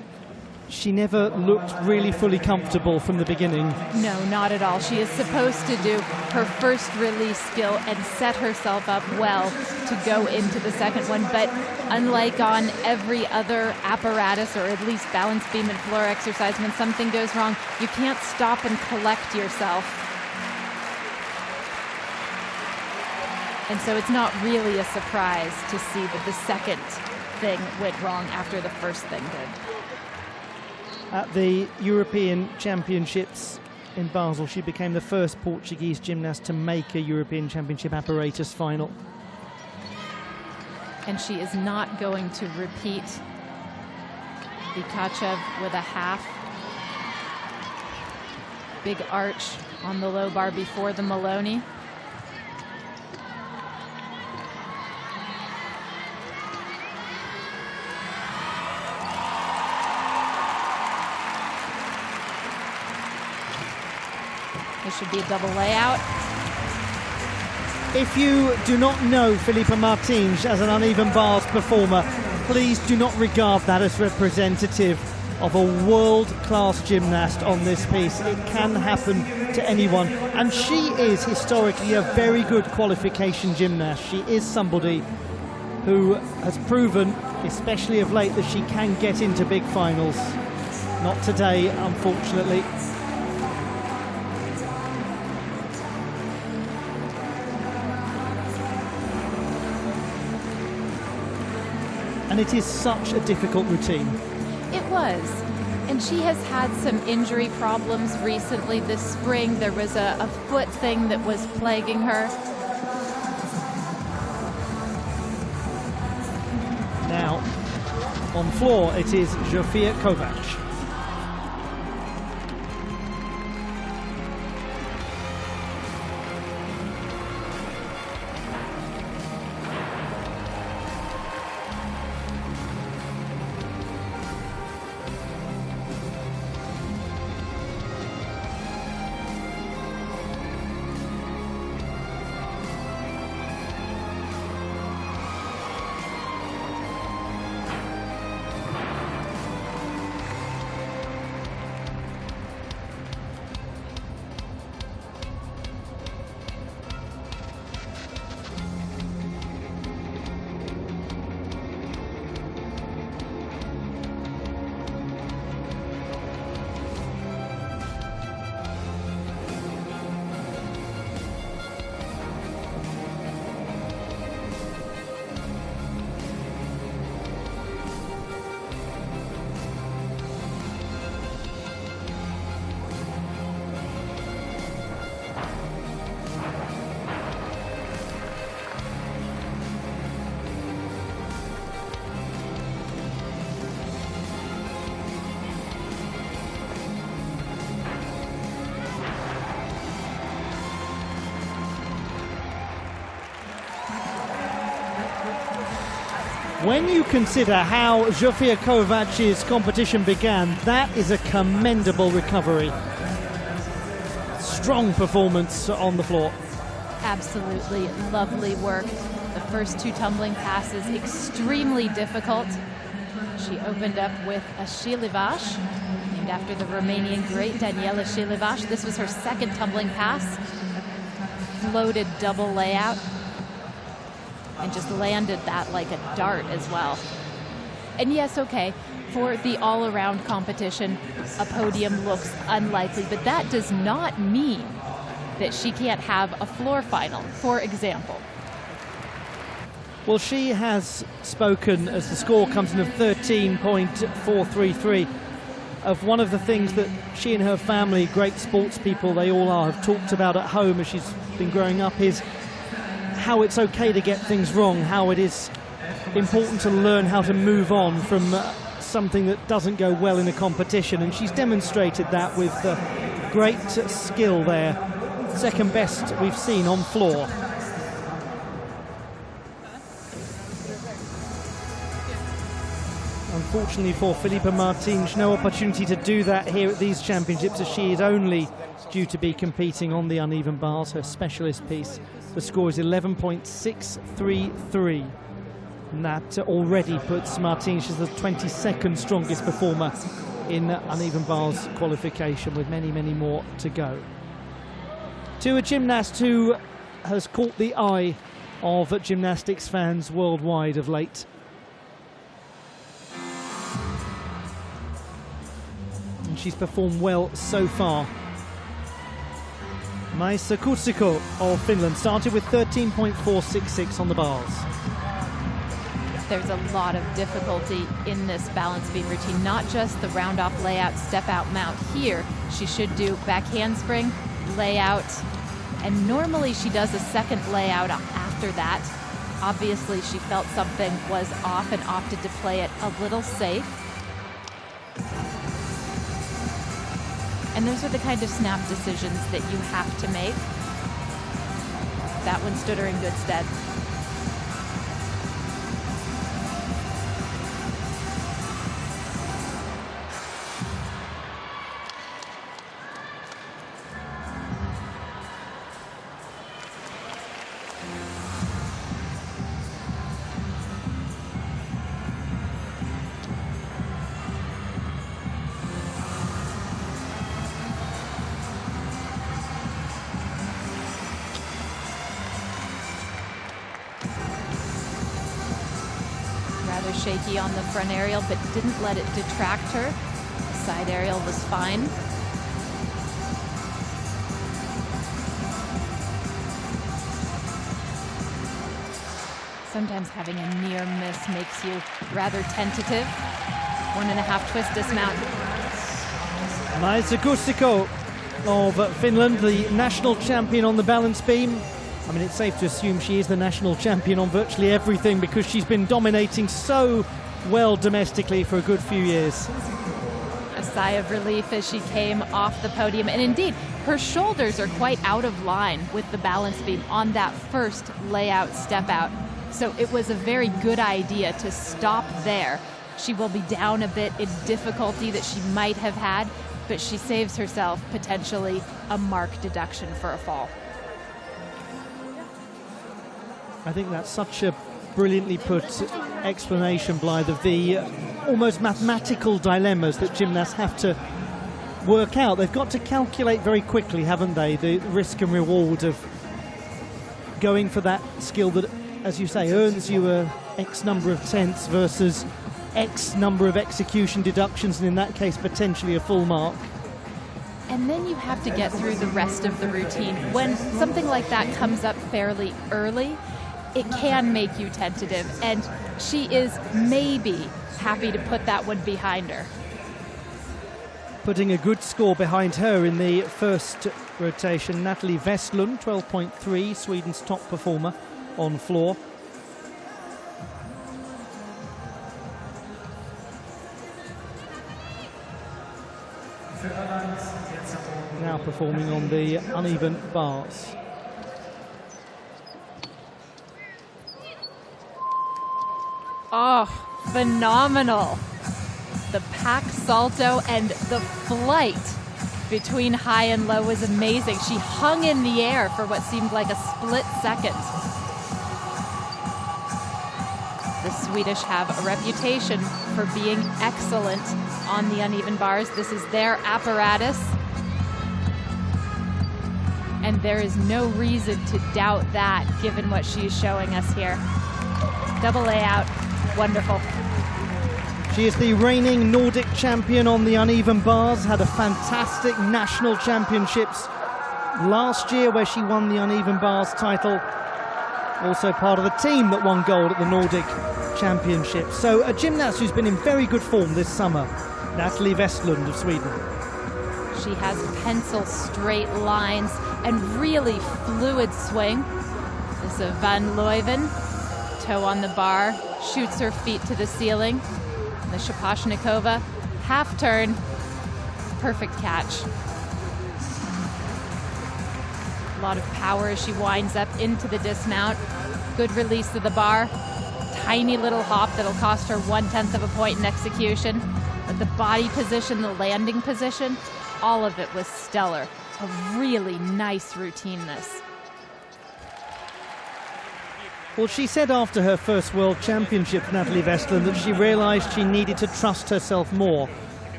she never looked really fully comfortable from the beginning. No, not at all. She is supposed to do her first release skill and set herself up well to go into the second one. But unlike on every other apparatus, or at least balance beam and floor exercise, when something goes wrong, you can't stop and collect yourself. And so it's not really a surprise to see that the second thing went wrong after the first thing did. At the European Championships in Basel, she became the first Portuguese gymnast to make a European Championship apparatus final. And she is not going to repeat Bikachev with a half. Big arch on the low bar before the Maloney. This should be a double layout. If you do not know Filipa Martins as an uneven bars performer, please do not regard that as representative of a world-class gymnast on this piece. It can happen to anyone. And she is historically a very good qualification gymnast. She is somebody who has proven, especially of late, that she can get into big finals. Not today, unfortunately. And it is such a difficult routine. It was. And she has had some injury problems recently this spring. There was a foot thing that was plaguing her. Now, on floor, it is Zofia Kovac. When you consider how Zofia Kovac's competition began, that is a commendable recovery. Strong performance on the floor. Absolutely lovely work. The first two tumbling passes extremely difficult. She opened up with a Shilivash, named after the Romanian great Daniela Shilivash. This was her second tumbling pass. Floated double layout. And just landed that like a dart as well. And yes, okay, for the all-around competition, a podium looks unlikely, but that does not mean that she can't have a floor final, for example. Well, she has spoken, as the score comes in of 13.433, of one of the things that she and her family, great sports people they all are, have talked about at home as she's been growing up, is how it's okay to get things wrong, how it is important to learn how to move on from something that doesn't go well in a competition, and she's demonstrated that with great skill there. Second best we've seen on floor. Unfortunately for Filipa Martins, no opportunity to do that here at these championships, as she is only due to be competing on the uneven bars, her specialist piece. The score is 11.633, and that already puts Martins as the 22nd strongest performer in uneven bars qualification, with many, many more to go. To a gymnast who has caught the eye of gymnastics fans worldwide of late. And she's performed well so far. Maisa Kuusiko of Finland started with 13.466 on the bars. There's a lot of difficulty in this balance beam routine, not just the round off layout, step out mount. Here, she should do back handspring, layout, and normally she does a second layout after that. Obviously, she felt something was off and opted to play it a little safe. And those are the kind of snap decisions that you have to make. That one stood her in good stead. rather shaky on the front aerial, but didn't let it detract her. The side aerial was fine. Sometimes having a near miss makes you rather tentative. 1.5 twist dismount. Maisa Kuusiko of Finland, the national champion on the balance beam. I mean, it's safe to assume she is the national champion on virtually everything because she's been dominating so well domestically for a good few years. A sigh of relief as she came off the podium. And indeed, her shoulders are quite out of line with the balance beam on that first layout step out. So it was a very good idea to stop there. She will be down a bit in difficulty that she might have had, but she saves herself potentially a mark deduction for a fall. I think that's such a brilliantly put explanation, Blythe, of the almost mathematical dilemmas that gymnasts have to work out. They've got to calculate very quickly, haven't they, the risk and reward of going for that skill that, as you say, earns you a X number of tenths versus X number of execution deductions, and in that case potentially a full mark. And then you have to get through the rest of the routine. When something like that comes up fairly early, it can make you tentative, and she is maybe happy to put that one behind her. Putting a good score behind her in the first rotation, Natalie Westlund, 12.3, Sweden's top performer on floor. Now performing on the uneven bars. Oh, phenomenal. The pack salto and the flight between high and low was amazing. She hung in the air for what seemed like a split second. The Swedish have a reputation for being excellent on the uneven bars. This is their apparatus. And there is no reason to doubt that given what she is showing us here. Double layout, wonderful. She is the reigning Nordic champion on the uneven bars, had a fantastic national championships last year where she won the uneven bars title. Also part of the team that won gold at the Nordic Championships. So a gymnast who's been in very good form this summer, Natalie Westlund of Sweden. She has pencil straight lines and really fluid swing. This is Van Leuven, toe on the bar, shoots her feet to the ceiling. And the Shaposhnikova, half turn, perfect catch. A lot of power as she winds up into the dismount. Good release of the bar. Tiny little hop that'll cost her 1/10 of a point in execution. But the body position, the landing position, all of it was stellar. A really nice routine, this. Well, she said after her first World Championship, Natalie Westlund, that she realised she needed to trust herself more,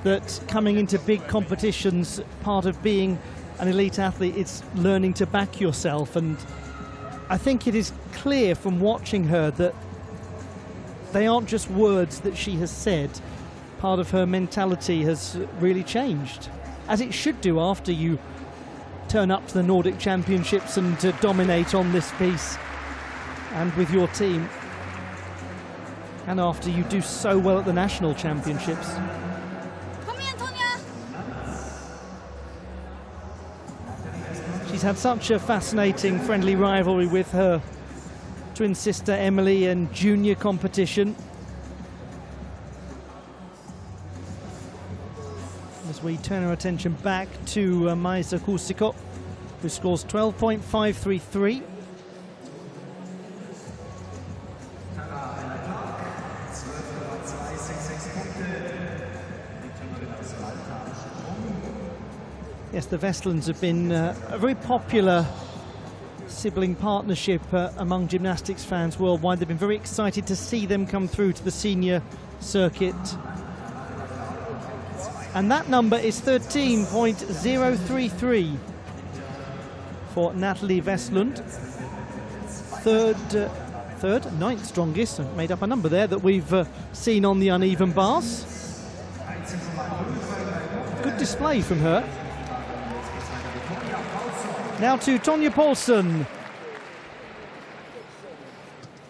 that coming into big competitions, part of being an elite athlete is learning to back yourself. And I think it is clear from watching her that they aren't just words that she has said. Part of her mentality has really changed, as it should do after you turn up to the Nordic Championships and to dominate on this piece and with your team, and after you do so well at the national championships. She's had such a fascinating friendly rivalry with her twin sister Emily in junior competition. As we turn our attention back to Maisa Kuusiko, who scores 12.533. Yes, the Westlunds have been a very popular sibling partnership among gymnastics fans worldwide. They've been very excited to see them come through to the senior circuit. And that number is 13.033 for Natalie Westlund. Third ninth strongest, and made up a number there that we've seen on the uneven bars. Good display from her. Now to Tonje Poulsen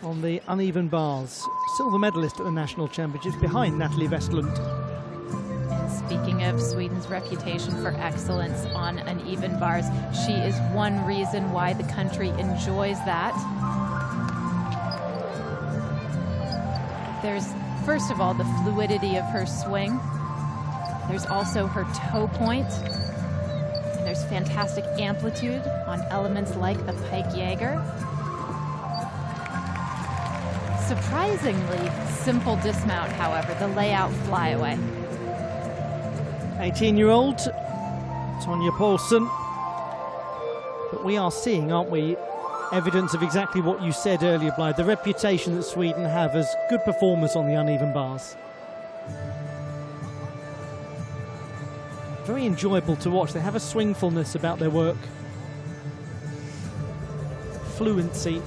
on the uneven bars. Silver medalist at the National Championships behind Natalie Westlund. Speaking of Sweden's reputation for excellence on uneven bars, she is one reason why the country enjoys that. There's, first of all, the fluidity of her swing. There's also her toe point. And there's fantastic amplitude on elements like the pike Jaeger. Surprisingly simple dismount, however, the layout flyaway. 18-year-old Tonje Poulsen. But we are seeing, aren't we, evidence of exactly what you said earlier, Blythe, the reputation that Sweden have as good performers on the uneven bars. Very enjoyable to watch. They have a swingfulness about their work. Fluency.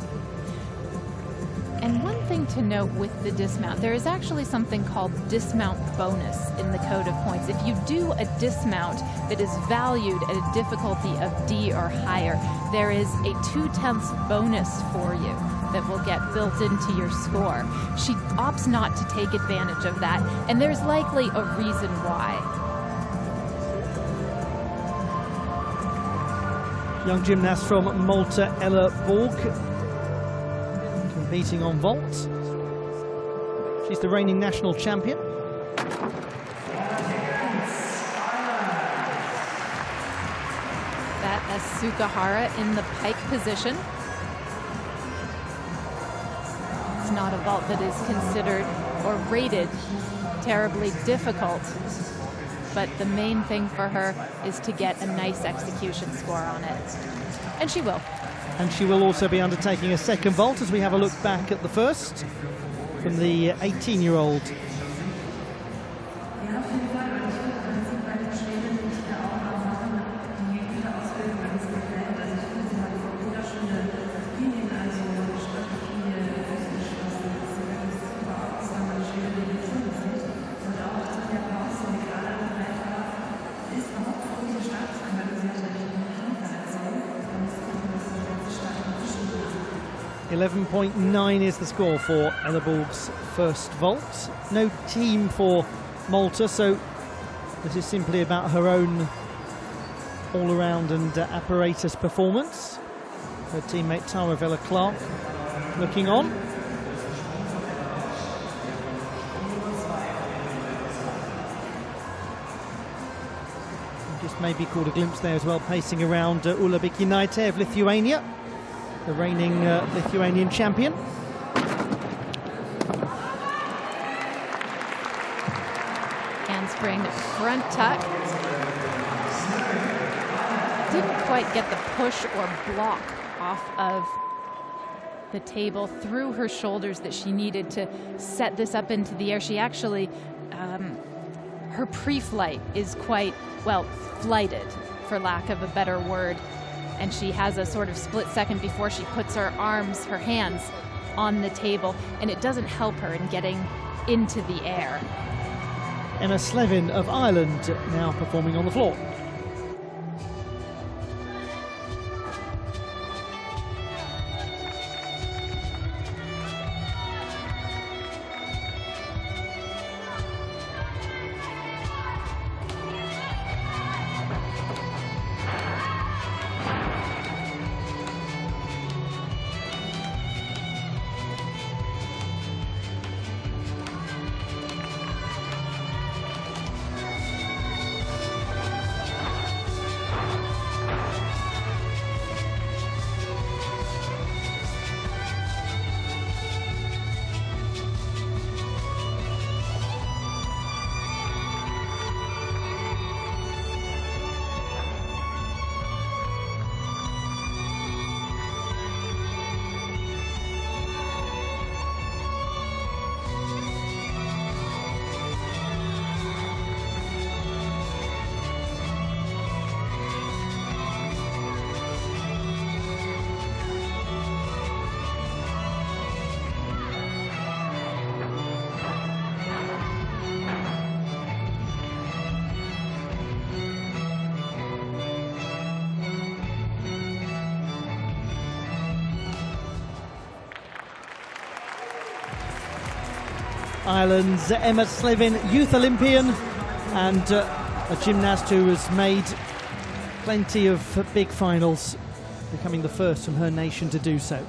And one thing to note with the dismount, there is actually something called dismount bonus in the code of points. If you do a dismount that is valued at a difficulty of D or higher, there is a 2/10 bonus for you that will get built into your score. She opts not to take advantage of that, and there's likely a reason why. Young gymnast from Malta, Ella Borg, competing on vault. She's the reigning national champion. That Asukahara in the pike position. It's not a vault that is considered or rated terribly difficult, but the main thing for her is to get a nice execution score on it. And she will. And she will also be undertaking a second vault as we have a look back at the first from the 18-year-old. .9 is the score for Ella Borg's first vault. No team for Malta, so this is simply about her own all-around and apparatus performance. Her teammate Tara Vella-Clark looking on. Just maybe caught a glimpse there as well, pacing around Ulla Bikinaite of Lithuania, the reigning Lithuanian champion. Handspring front tuck. Didn't quite get the push or block off of the table through her shoulders that she needed to set this up into the air. She actually, her pre-flight is quite, well, flighted, for lack of a better word. And she has a sort of split second before she puts her arms, her hands on the table, and it doesn't help her in getting into the air. Emma Slevin of Ireland now performing on the floor. Ireland's Emma Slevin, youth Olympian, and a gymnast who has made plenty of big finals, becoming the first from her nation to do so.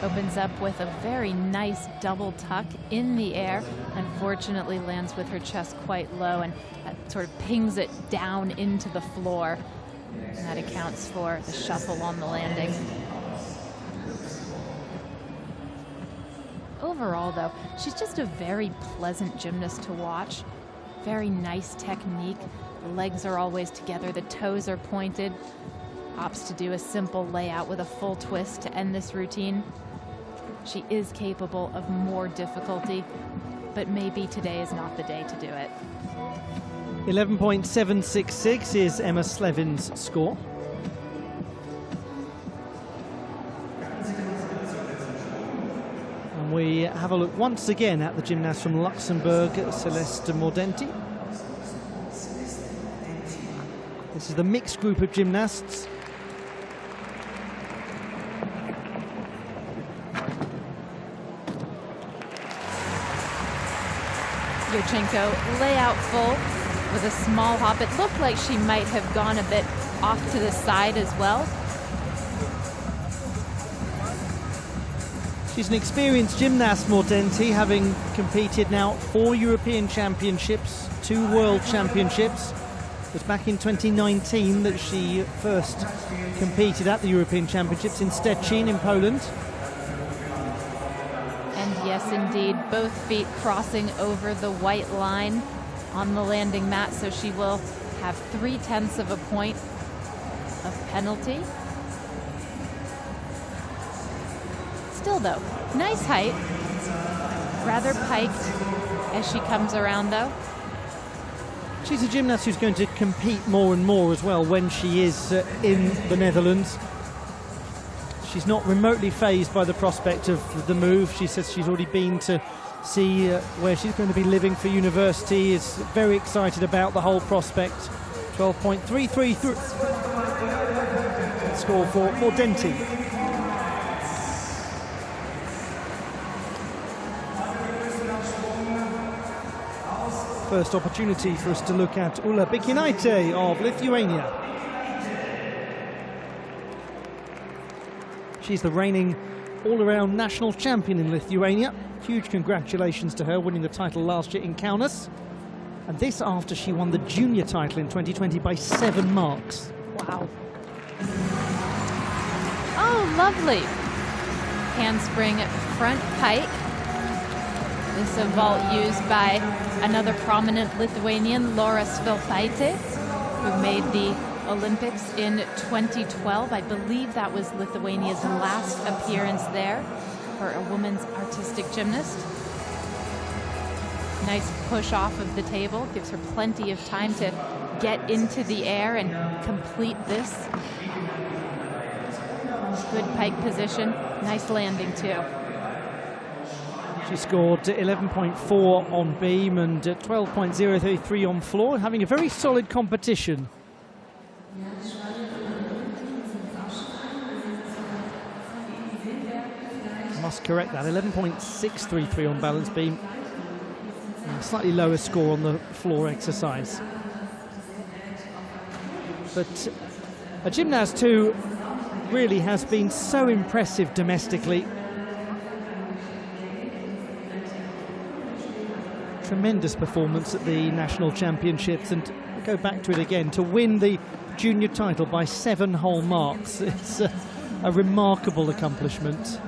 Opens up with a very nice double tuck in the air. Unfortunately lands with her chest quite low, and that sort of pings it down into the floor. And that accounts for the shuffle on the landing. Overall, though, she's just a very pleasant gymnast to watch. Very nice technique. The legs are always together, the toes are pointed. Opts to do a simple layout with a full twist to end this routine. She is capable of more difficulty, but maybe today is not the day to do it. 11.766 is Emma Slevin's score. And we have a look once again at the gymnast from Luxembourg, Celeste Mordenti. This is the mixed group of gymnasts. Yurchenko layout full with a small hop. It looked like she might have gone a bit off to the side as well. She's an experienced gymnast, Mordenti, having competed now 4 European Championships, 2 World Championships. It was back in 2019 that she first competed at the European Championships in Szczecin in Poland. And yes, indeed, both feet crossing over the white line on the landing mat, so she will have 3/10 of a point of penalty. Still though, nice height, rather piked as she comes around though. She's a gymnast who's going to compete more and more as well when she is in the Netherlands. She's not remotely fazed by the prospect of the move. She says she's already been to see where she's going to be living for university, is very excited about the whole prospect. 12.333 score for Mordenti. First opportunity for us to look at Ulla Bikinaite of Lithuania. She's the reigning all-around national champion in Lithuania. Huge congratulations to her, winning the title last year in Kaunas. And this after she won the junior title in 2020 by 7 marks. Wow. Oh, lovely. Handspring front pike. This is a vault used by another prominent Lithuanian, Laura Svilpaitė, who made the Olympics in 2012. I believe that was Lithuania's last appearance there for a women's artistic gymnast. Nice push off of the table, gives her plenty of time to get into the air and complete this. Good pike position, nice landing too. She scored 11.4 on beam and 12.033 on floor, having a very solid competition. I must correct that, 11.633 on balance beam. And a slightly lower score on the floor exercise. But a gymnast who really has been so impressive domestically. Tremendous performance at the national championships, and go back to it again, to win the junior title by 7 whole marks. It's a remarkable accomplishment.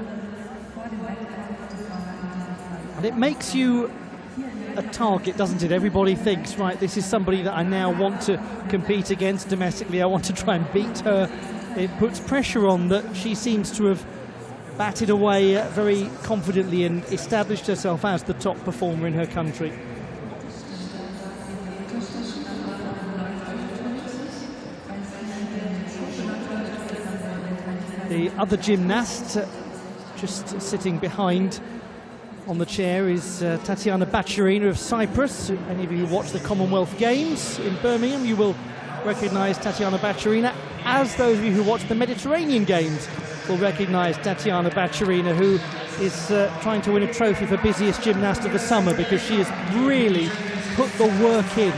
And it makes you a target, doesn't it? Everybody thinks, right, this is somebody that I now want to compete against domestically. I want to try and beat her. It puts pressure on that she seems to have batted away very confidently and established herself as the top performer in her country. The other gymnast just sitting behind on the chair is Tatiana Baturina of Cyprus. Any of you who watch the Commonwealth Games in Birmingham, you will recognise Tatiana Baturina, as those of you who watch the Mediterranean Games will recognise Tatiana Baturina, who is trying to win a trophy for busiest gymnast of the summer, because she has really put the work in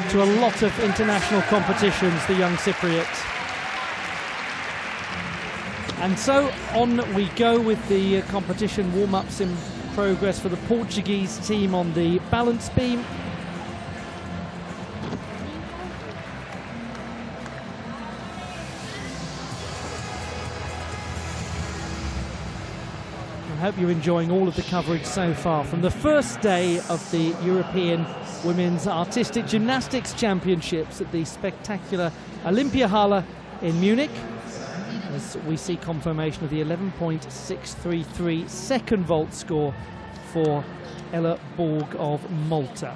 to a lot of international competitions, the young Cypriot. And so on we go with the competition warm-ups in progress for the Portuguese team on the balance beam. I hope you're enjoying all of the coverage so far from the first day of the European Women's Artistic Gymnastics Championships at the spectacular Olympiahalle in Munich, as we see confirmation of the 11.633 second vault score for Ella Borg of Malta.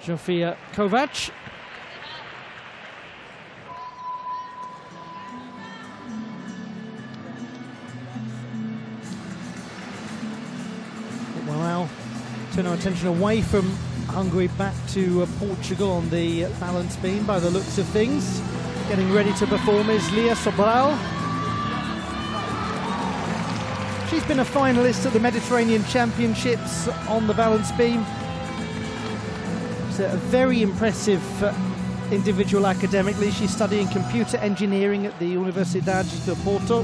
Zsofia Kovac. We'll now turn our attention away from Hungary back to Portugal on the balance beam by the looks of things. Getting ready to perform is Lia Sobral. She's been a finalist at the Mediterranean Championships on the balance beam. It's a very impressive individual academically. She's studying computer engineering at the Universidade de Porto.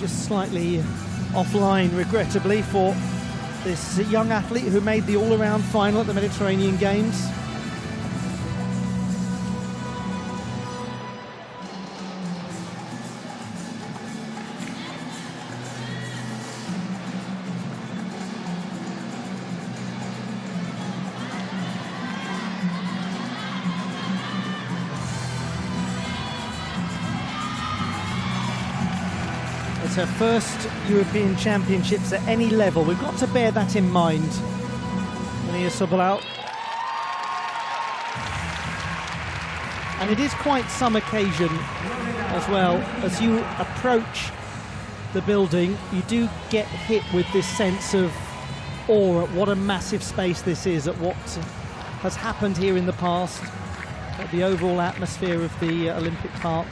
Just slightly offline, regrettably, for this young athlete who made the all-around final at the Mediterranean Games. It's her first European Championships at any level. We've got to bear that in mind. Lia Sobral. And it is quite some occasion as well. As you approach the building, you do get hit with this sense of awe at what a massive space this is, at what has happened here in the past, at the overall atmosphere of the Olympic Park.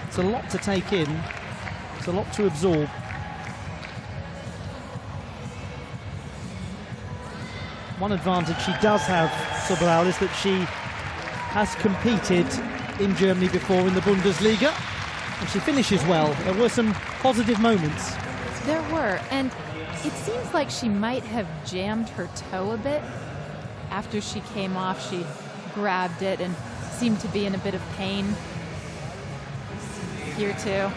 It's a lot to take in, it's a lot to absorb. One advantage she does have, Sobral, is that she has competed in Germany before in the Bundesliga, and she finishes well. There were some positive moments. There were, and it seems like she might have jammed her toe a bit. After she came off, she grabbed it and seemed to be in a bit of pain here too.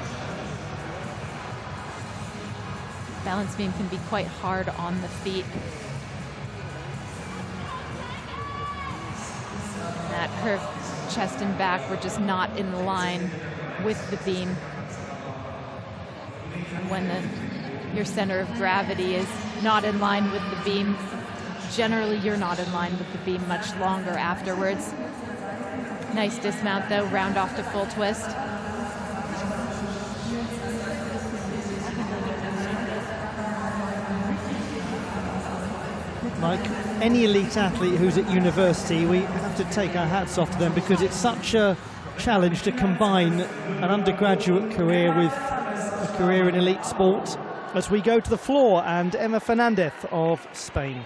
Balance beam can be quite hard on the feet. That her chest and back were just not in line with the beam. When your center of gravity is not in line with the beam, generally you're not in line with the beam much longer afterwards. Nice dismount though, round off to full twist. Like any elite athlete who's at university, we have to take our hats off to them, because it's such a challenge to combine an undergraduate career with a career in elite sport. As we go to the floor, and Emma Fernandez of Spain.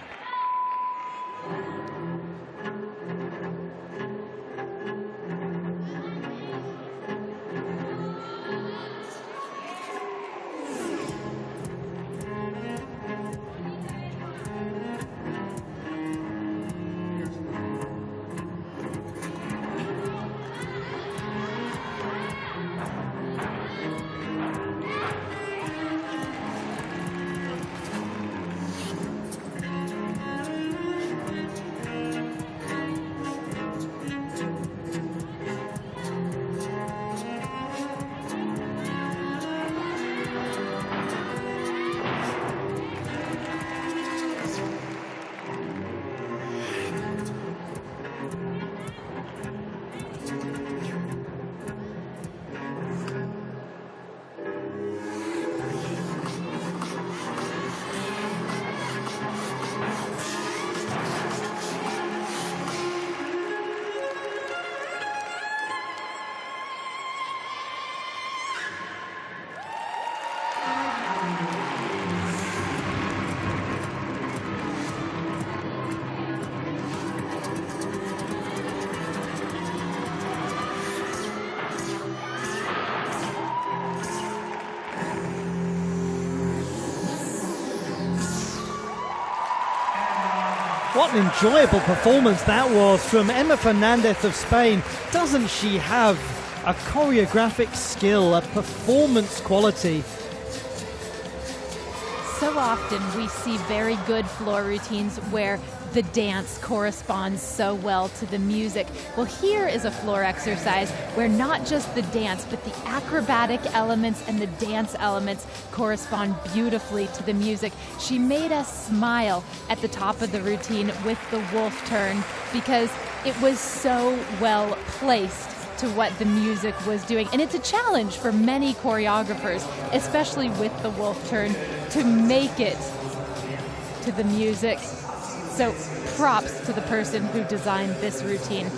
What an enjoyable performance that was from Emma Fernandez of Spain. Doesn't she have a choreographic skill, a performance quality? So often we see very good floor routines where the dance corresponds so well to the music. Well, here is a floor exercise where not just the dance, but the acrobatic elements and the dance elements correspond beautifully to the music. She made us smile at the top of the routine with the wolf turn because it was so well placed to what the music was doing. And it's a challenge for many choreographers, especially with the wolf turn, to make it to the music. So props to the person who designed this routine.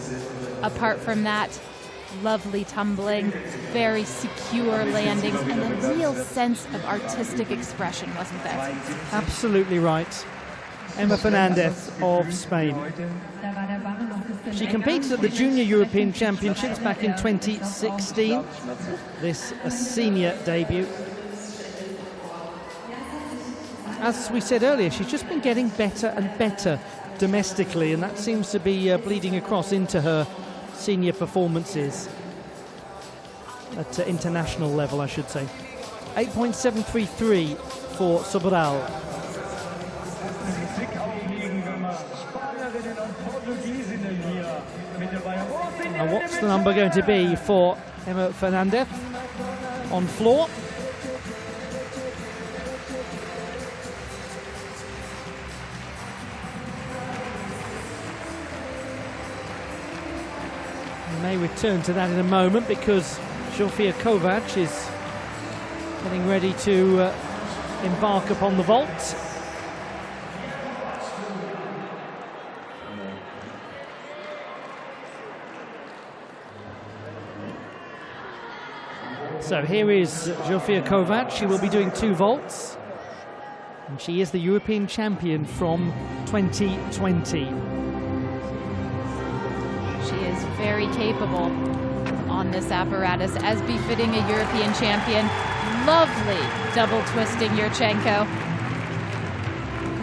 Apart from that, lovely tumbling, very secure landings, and a real sense of artistic expression, wasn't there? Absolutely right. Emma Fernandez of Spain. She competed at the Junior European Championships back in 2016. This a senior debut. As we said earlier, she's just been getting better and better domestically, and that seems to be bleeding across into her senior performances at international level, I should say. 8.733 for Sobral. Now what's the number going to be for Emma Fernandez on floor? We may return to that in a moment because Zofia Kovac is getting ready to embark upon the vault. So here is Zofia Kovac. She will be doing 2 vaults. And she is the European champion from 2020. She is very capable on this apparatus, as befitting a European champion. Lovely double twisting Yurchenko.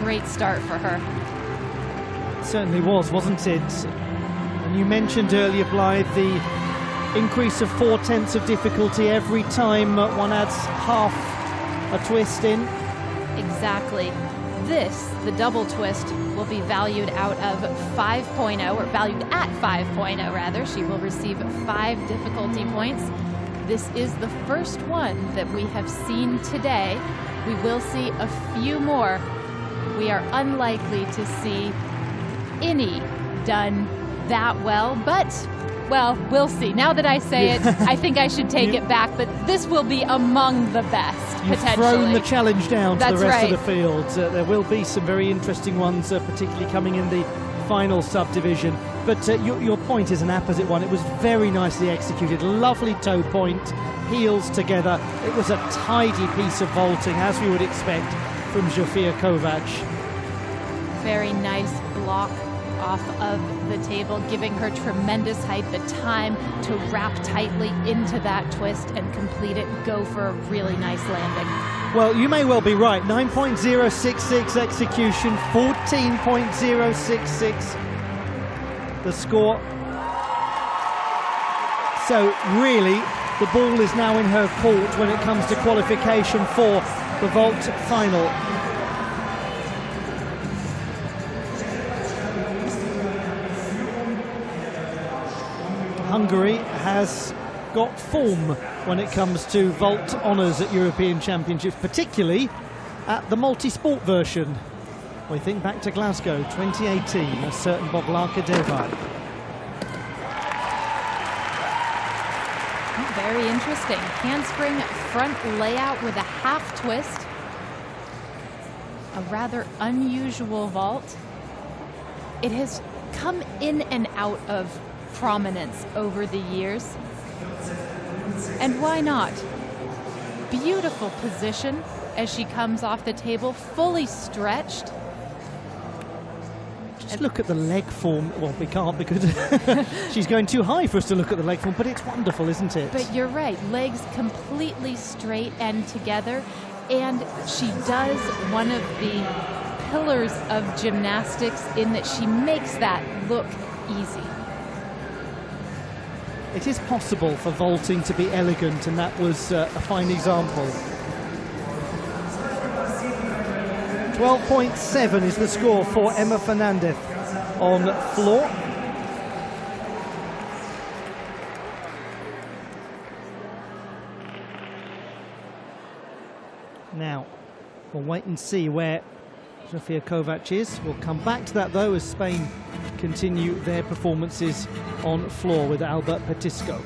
Great start for her. It certainly was, wasn't it? And you mentioned earlier, Blythe, the increase of 4/10 of difficulty every time one adds half a twist in. Exactly. This, the double twist, will be valued out of 5.0, or valued at 5.0 rather. She will receive 5 difficulty points. This is the first one that we have seen today. We will see a few more. We are unlikely to see any done that well, but well, we'll see. Now that I say it, I think I should take it back, but this will be among the best, potentially. You've thrown the challenge down to the rest of the right. field. There will be some very interesting ones, particularly coming in the final subdivision. But your point is an apposite one. It was very nicely executed. Lovely toe point, heels together. It was a tidy piece of vaulting, as we would expect from Zofia Kovac. Very nice block off of the table, giving her tremendous height, the time to wrap tightly into that twist and complete it, go for a really nice landing. Well, you may well be right. 9.066 execution, 14.066 the score. So really, the ball is now in her court when it comes to qualification for the vault final. Hungary has got form when it comes to vault honours at European Championships, particularly at the multi-sport version. We think back to Glasgow 2018, a certain Boglarka Devaj. Very interesting. Handspring front layout with a half twist. A rather unusual vault. It has come in and out of prominence over the years. And why not? Beautiful position as she comes off the table, fully stretched. Just look at the leg form. Well, we can't because she's going too high for us to look at the leg form, but it's wonderful, isn't it? But you're right, legs completely straight and together. And she does one of the pillars of gymnastics in that she makes that look easy. It is possible for vaulting to be elegant, and that was a fine example. 12.7 is the score for Emma Fernandez on floor. Now, we'll wait and see where Zofia Kovac is. We'll come back to that, though, as Spain continue their performances on floor with Albert Petisco.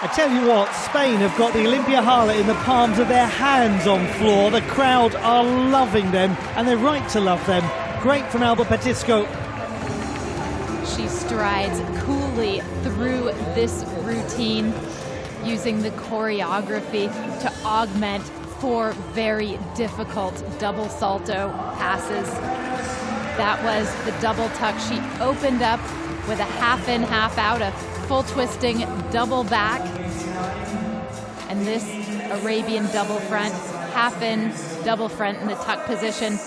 I tell you what, Spain have got the Olympia harlot in the palms of their hands on floor. The crowd are loving them, and they're right to love them. Great from Albert Petisco. She strides coolly through this routine, using the choreography to augment 4 very difficult double salto passes. That was the double tuck. She opened up with a half in, half out, a full twisting double back, and this Arabian double front, half in, double front in the tuck position.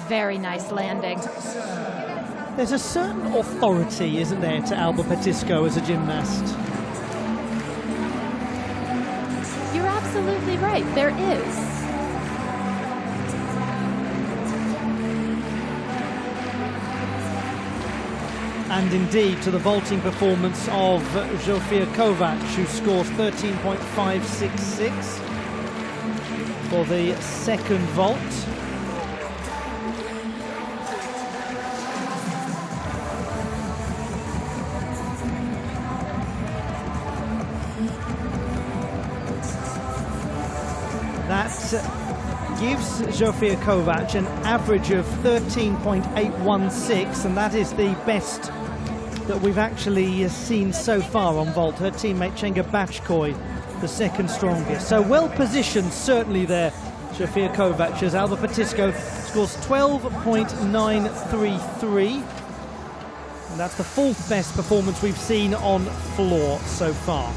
Very nice landing. There's a certain authority, isn't there, to Albert Petisco as a gymnast? You're absolutely right, there is. And indeed to the vaulting performance of Zofia Kovac, who scores 13.566 for the second vault. That gives Zofia Kovac an average of 13.816, and that is the best that we've actually seen so far on vault. Her teammate Chenga Bachkoy, the second strongest. So well positioned certainly there, Zofia Kovac, as Albert Petisco scores 12.933. And that's the 4th best performance we've seen on floor so far.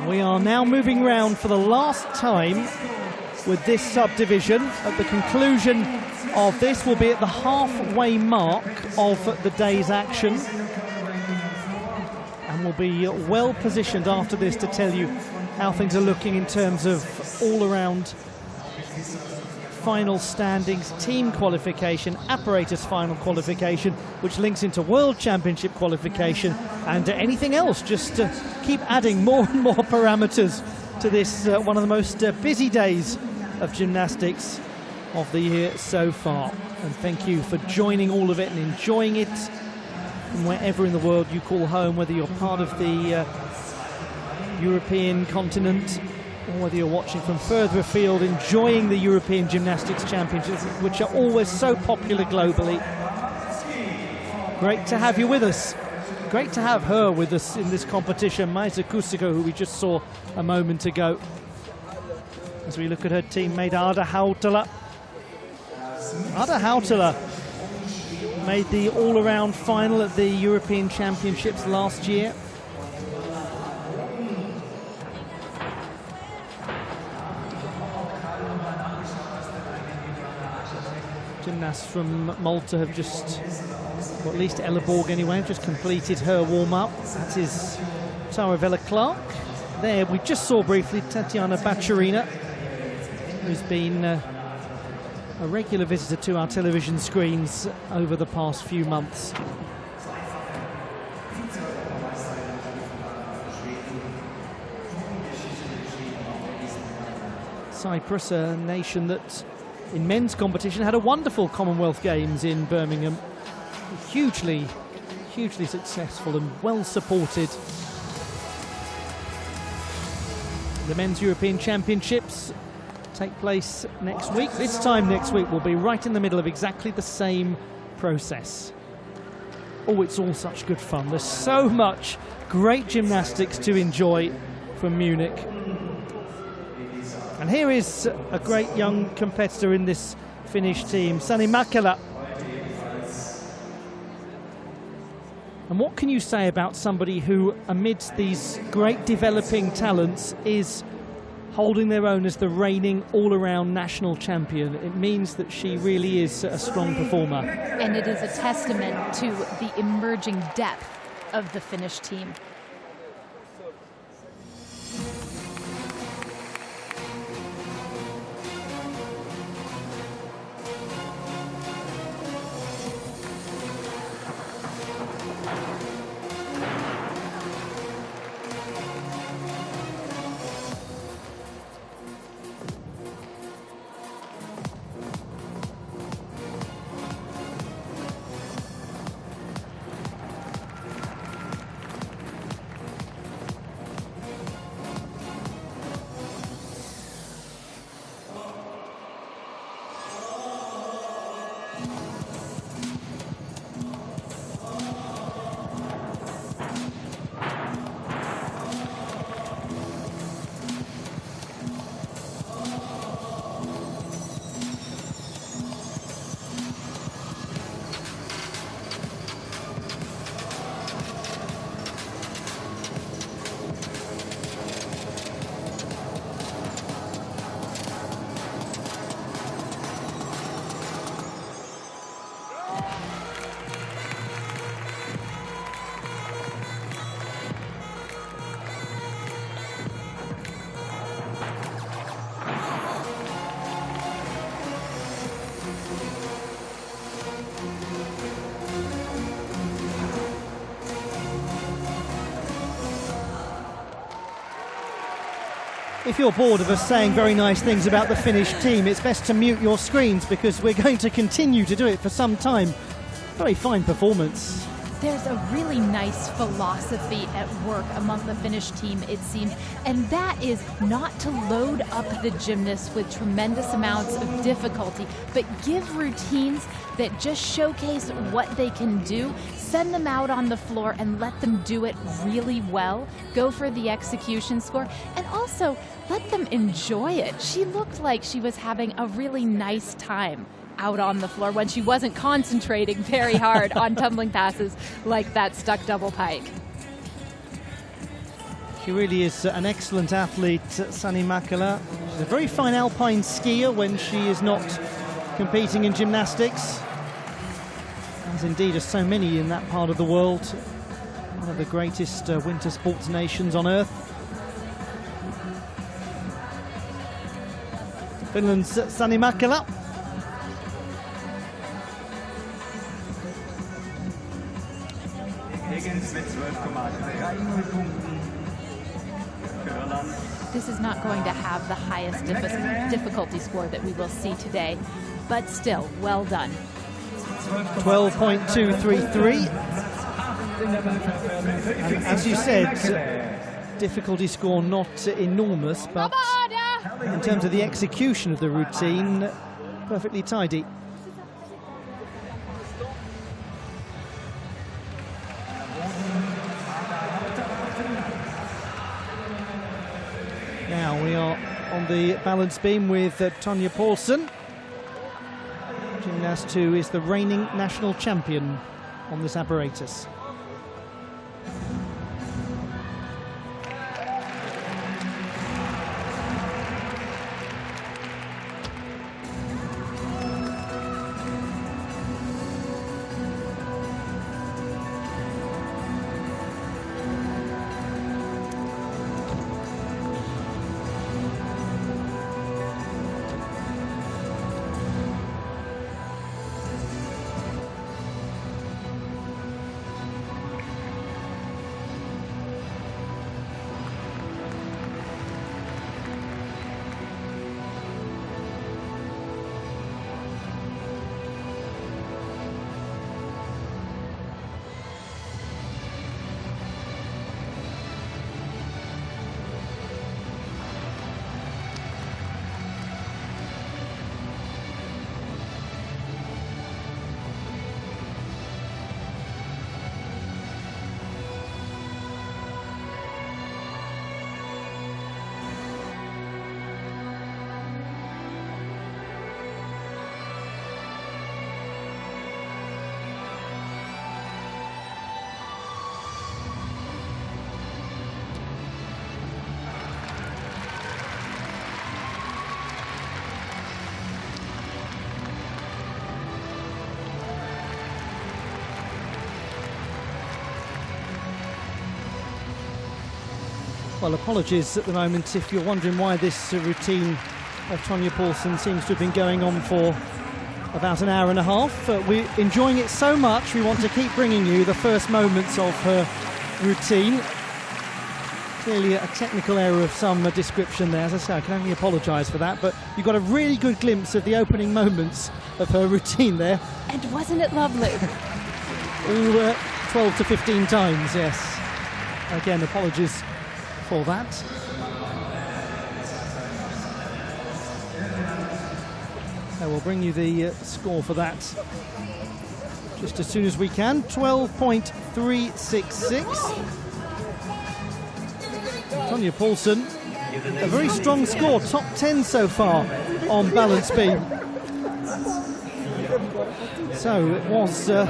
We are now moving round for the last time with this subdivision. At the conclusion of this, we'll be at the halfway mark of the day's action. And we'll be well positioned after this to tell you how things are looking in terms of all-around final standings, team qualification, apparatus final qualification, which links into World Championship qualification, and anything else. Just keep adding more and more parameters to this, one of the most busy days of gymnastics of the year so far. And thank you for joining all of it and enjoying it from wherever in the world you call home, whether you're part of the European continent or whether you're watching from further afield, enjoying the European Gymnastics Championships, which are always so popular globally. Great to have you with us. great to have her with us in this competition. Maisa Kusiko, who we just saw a moment ago. As we look at her teammate Ada Hautala. Ada Hautala made the all-around final at the European Championships last year. Gymnasts from Malta have just, or at least Ella Borg anyway, have just completed her warm-up. That is Taravella Clark. There we just saw briefly Tatiana Bacharina, who's been a regular visitor to our television screens over the past few months. Cyprus, a nation that in men's competition had a wonderful Commonwealth Games in Birmingham. Hugely successful and well supported. The Men's European Championships take place next week. This time next week we'll be right in the middle of exactly the same process. Oh, it's all such good fun. There's so much great gymnastics to enjoy from Munich. And here is a great young competitor in this Finnish team, Sani Mäkelä. And what can you say about somebody who, amidst these great developing talents, is holding their own as the reigning all-around national champion? It means that she really is a strong performer. And it is a testament to the emerging depth of the Finnish team. If you're bored of us saying very nice things about the Finnish team, it's best to mute your screens because we're going to continue to do it for some time. Very fine performance. There's a really nice philosophy at work among the Finnish team, it seems, and that is not to load up the gymnasts with tremendous amounts of difficulty, but give routines that just showcase what they can do, send them out on the floor and let them do it really well, go for the execution score, and also let them enjoy it. She looked like she was having a really nice time out on the floor when she wasn't concentrating very hard on tumbling passes like that stuck double pike. She really is an excellent athlete, Sani Mäkelä. She's a very fine alpine skier when she is not competing in gymnastics, as indeed are so many in that part of the world. One of the greatest winter sports nations on earth. Finland's Sani Mäkelä. This is not going to have the highest difficulty score that we will see today, but still, well done. 12.233. And as you said, difficulty score not enormous, but in terms of the execution of the routine, perfectly tidy. We are on the balance beam with Tonje Paulsen, gymnast who is the reigning national champion on this apparatus. Well, apologies at the moment if you're wondering why this routine of Tonje Paulsen seems to have been going on for about an hour and a half. We're enjoying it so much, we want to keep bringing you the first moments of her routine. Clearly a technical error of some description there. As I say, I can only apologise for that, but you got a really good glimpse of the opening moments of her routine there. And wasn't it lovely? 12 to 15 times, yes. Again, apologies for that. So we'll bring you the score for that just as soon as we can. 12.366. Tonje Paulsen, a very strong score, top 10 so far on balance beam. So it was a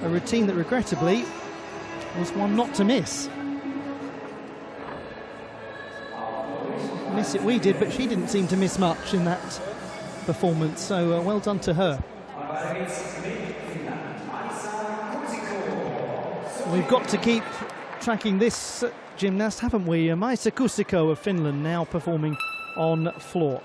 routine that regrettably was one not to miss. Miss it we did, but she didn't seem to miss much in that performance, so well done to her. We've got to keep tracking this gymnast, haven't we? Maisa Kuusikko of Finland now performing on floor.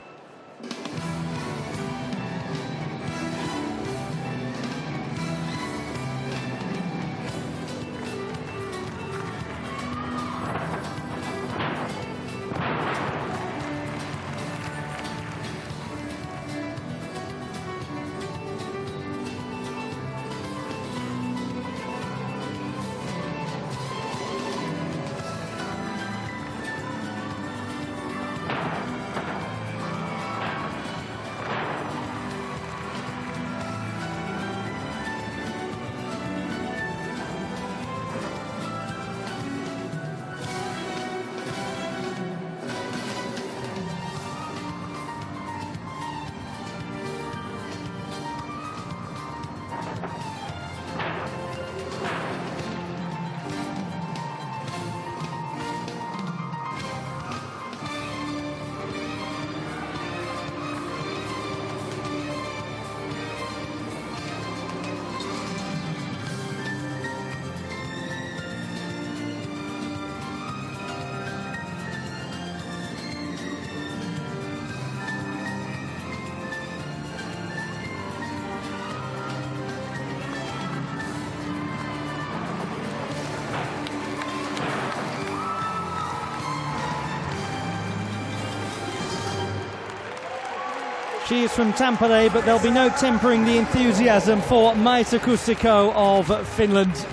She is from Tampere, but there'll be no tempering the enthusiasm for Maisa Kuusikko of Finland.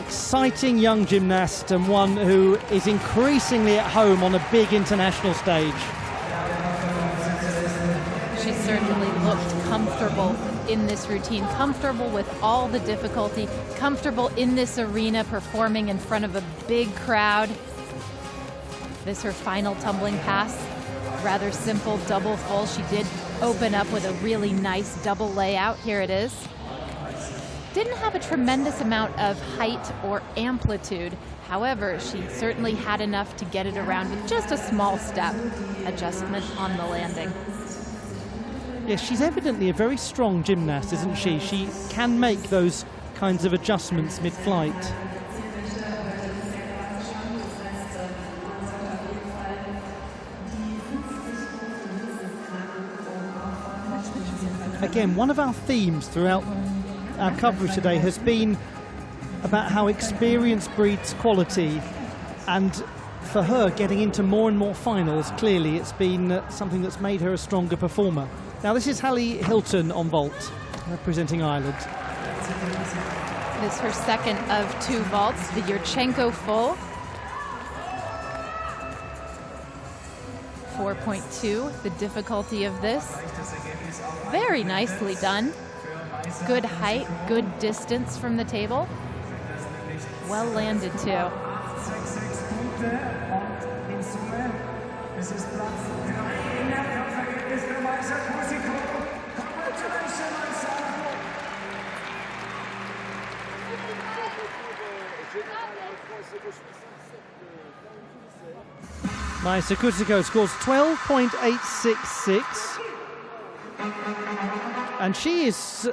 Exciting young gymnast and one who is increasingly at home on a big international stage. She certainly looked comfortable in this routine, comfortable with all the difficulty, comfortable in this arena performing in front of a big crowd. This her final tumbling pass. Rather simple double full. She did open up with a really nice double layout. Here it is. Didn't have a tremendous amount of height or amplitude. However, she certainly had enough to get it around with just a small step adjustment on the landing. Yes, she's evidently a very strong gymnast, isn't she? She can make those kinds of adjustments mid-flight. Again, one of our themes throughout our coverage today has been about how experience breeds quality, and for her getting into more and more finals, clearly it's been something that's made her a stronger performer. Now this is Hallie Hilton on vault, representing Ireland. This is her second of 2 vaults, the Yurchenko full. 4.2, the difficulty of this. Very nicely done. Good height, good distance from the table. Well landed too. Maisa Kusiko scores 12.866. And she is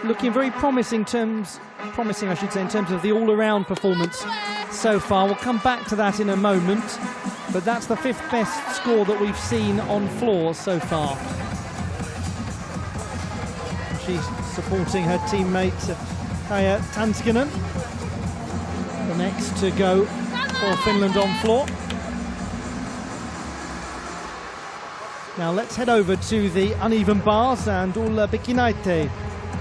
looking very promising, in terms of the all-around performance so far. We'll come back to that in a moment, but that's the 5th best score that we've seen on floor so far. She's supporting her teammate Kaija Tanskinen, the next to go for Finland on floor. Now let's head over to the uneven bars and Ulla Bikinaite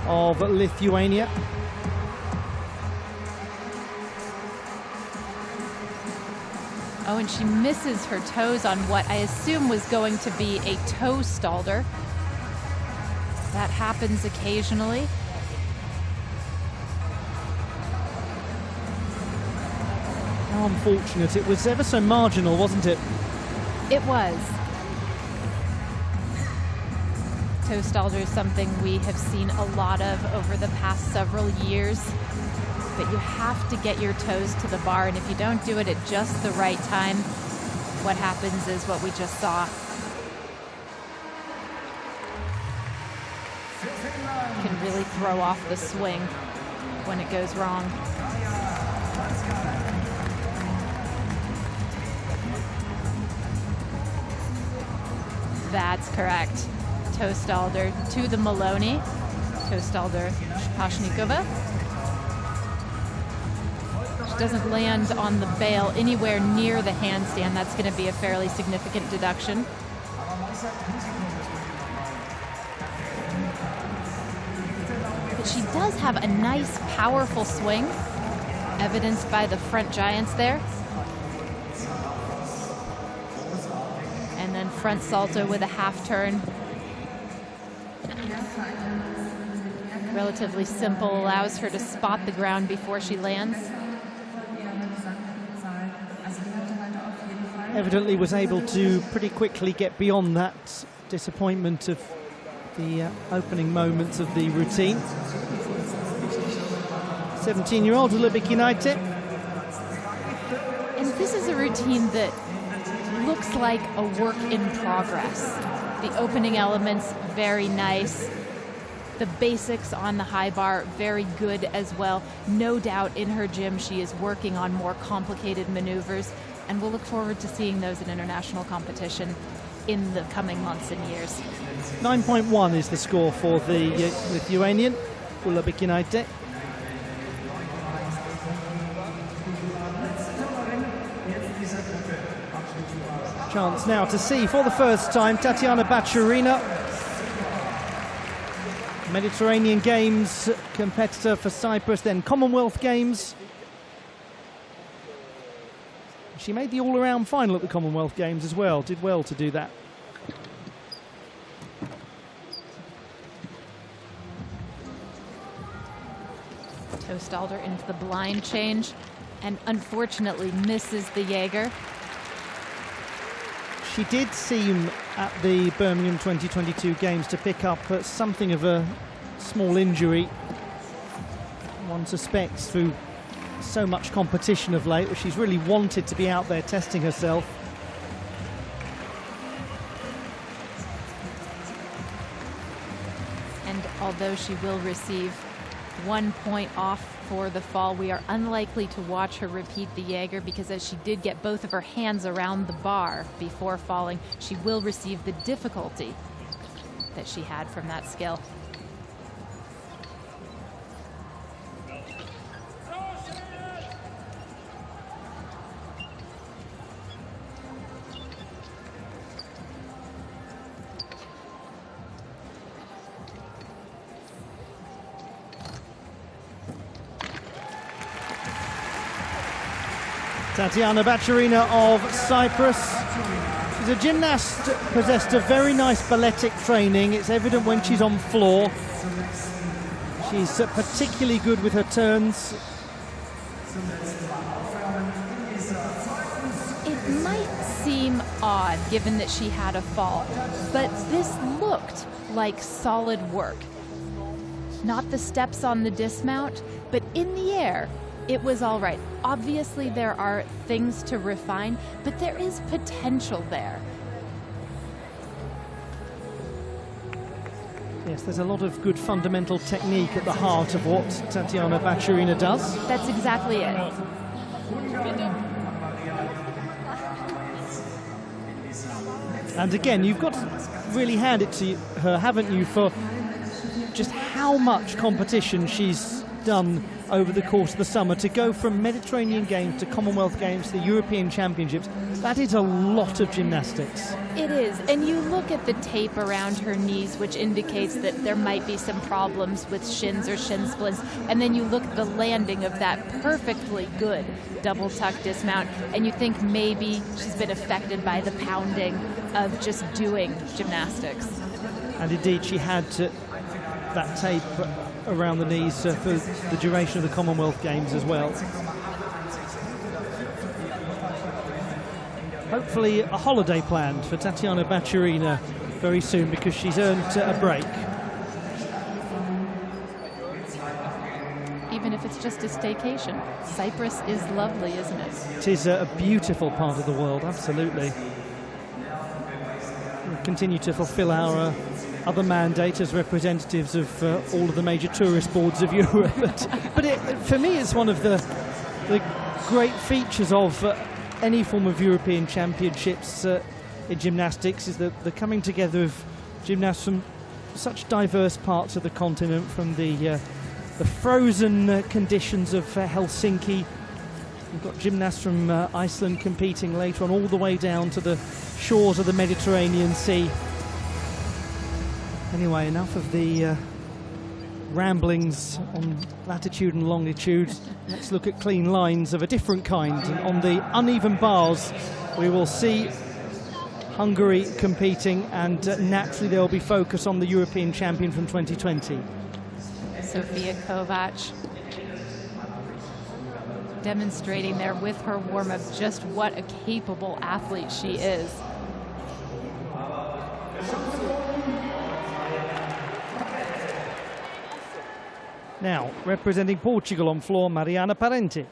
of Lithuania. Oh, and she misses her toes on what I assume was going to be a toe stalder. That happens occasionally. How unfortunate. It was ever so marginal, wasn't it? It was. Toe stalder is something we have seen a lot of over the past several years. But you have to get your toes to the bar, and if you don't do it at just the right time, what happens is what we just saw. Can really throw off the swing when it goes wrong. That's correct. Toe stalder to the Maloney. Toe stalder Pashnikova. She doesn't land on the bail anywhere near the handstand. That's going to be a fairly significant deduction. But she does have a nice, powerful swing, evidenced by the front giants there. And then front salto with a half turn. Relatively simple, allows her to spot the ground before she lands. Evidently was able to pretty quickly get beyond that disappointment of the opening moments of the routine. 17-year-old Ulla Bikinaite. And this is a routine that looks like a work in progress. The opening elements, very nice. The basics on the high bar, very good as well. No doubt in her gym she is working on more complicated maneuvers, and we'll look forward to seeing those in international competition in the coming months and years. 9.1 is the score for the Lithuanian, Ulla Bikinaite. Chance now to see for the first time Tatiana Bachurina, Mediterranean Games competitor for Cyprus, then Commonwealth Games. She made the all-around final at the Commonwealth Games as well, did well to do that. Toe stalder into the blind change and unfortunately misses the Jaeger. She did seem at the Birmingham 2022 games to pick up something of a small injury. One suspects through so much competition of late, where she's really wanted to be out there testing herself. And although she will receive 1 point off for the fall, we are unlikely to watch her repeat the Jaeger, because as she did get both of her hands around the bar before falling, she will receive the difficulty that she had from that skill. Tatiana Baturina of Cyprus. She's a gymnast possessed of very nice balletic training. It's evident when she's on floor. She's particularly good with her turns. It might seem odd given that she had a fall, but this looked like solid work. Not the steps on the dismount, but in the air, it was all right. Obviously, there are things to refine, but there is potential there. Yes, there's a lot of good fundamental technique at the heart of what Tatiana Baturina does. That's exactly it. And again, you've got to really hand it to her, haven't you, for just how much competition she's done over the course of the summer. To go from Mediterranean Games to Commonwealth Games to the European Championships, that is a lot of gymnastics. It is, and you look at the tape around her knees, which indicates that there might be some problems with shins or shin splints, and then you look at the landing of that perfectly good double tuck dismount, and you think maybe she's been affected by the pounding of just doing gymnastics. And indeed, she had that tape around the knees for the duration of the Commonwealth Games as well. Hopefully a holiday planned for Tatiana Baturina very soon, because she's earned a break. Even if it's just a staycation. Cyprus is lovely, isn't it? It is a beautiful part of the world, absolutely. We'll continue to fulfill our other mandate as representatives of all of the major tourist boards of Europe. but for me, it's one of the great features of any form of European Championships in gymnastics, is the coming together of gymnasts from such diverse parts of the continent, from the frozen conditions of Helsinki. We've got gymnasts from Iceland competing later on, all the way down to the shores of the Mediterranean Sea. Anyway, enough of the ramblings on latitude and longitude. Let's look at clean lines of a different kind. And on the uneven bars, we will see Hungary competing, and naturally there will be focus on the European champion from 2020. Sofia Kovac demonstrating there with her warm-up just what a capable athlete she is. Now, representing Portugal on floor, Mariana Parente.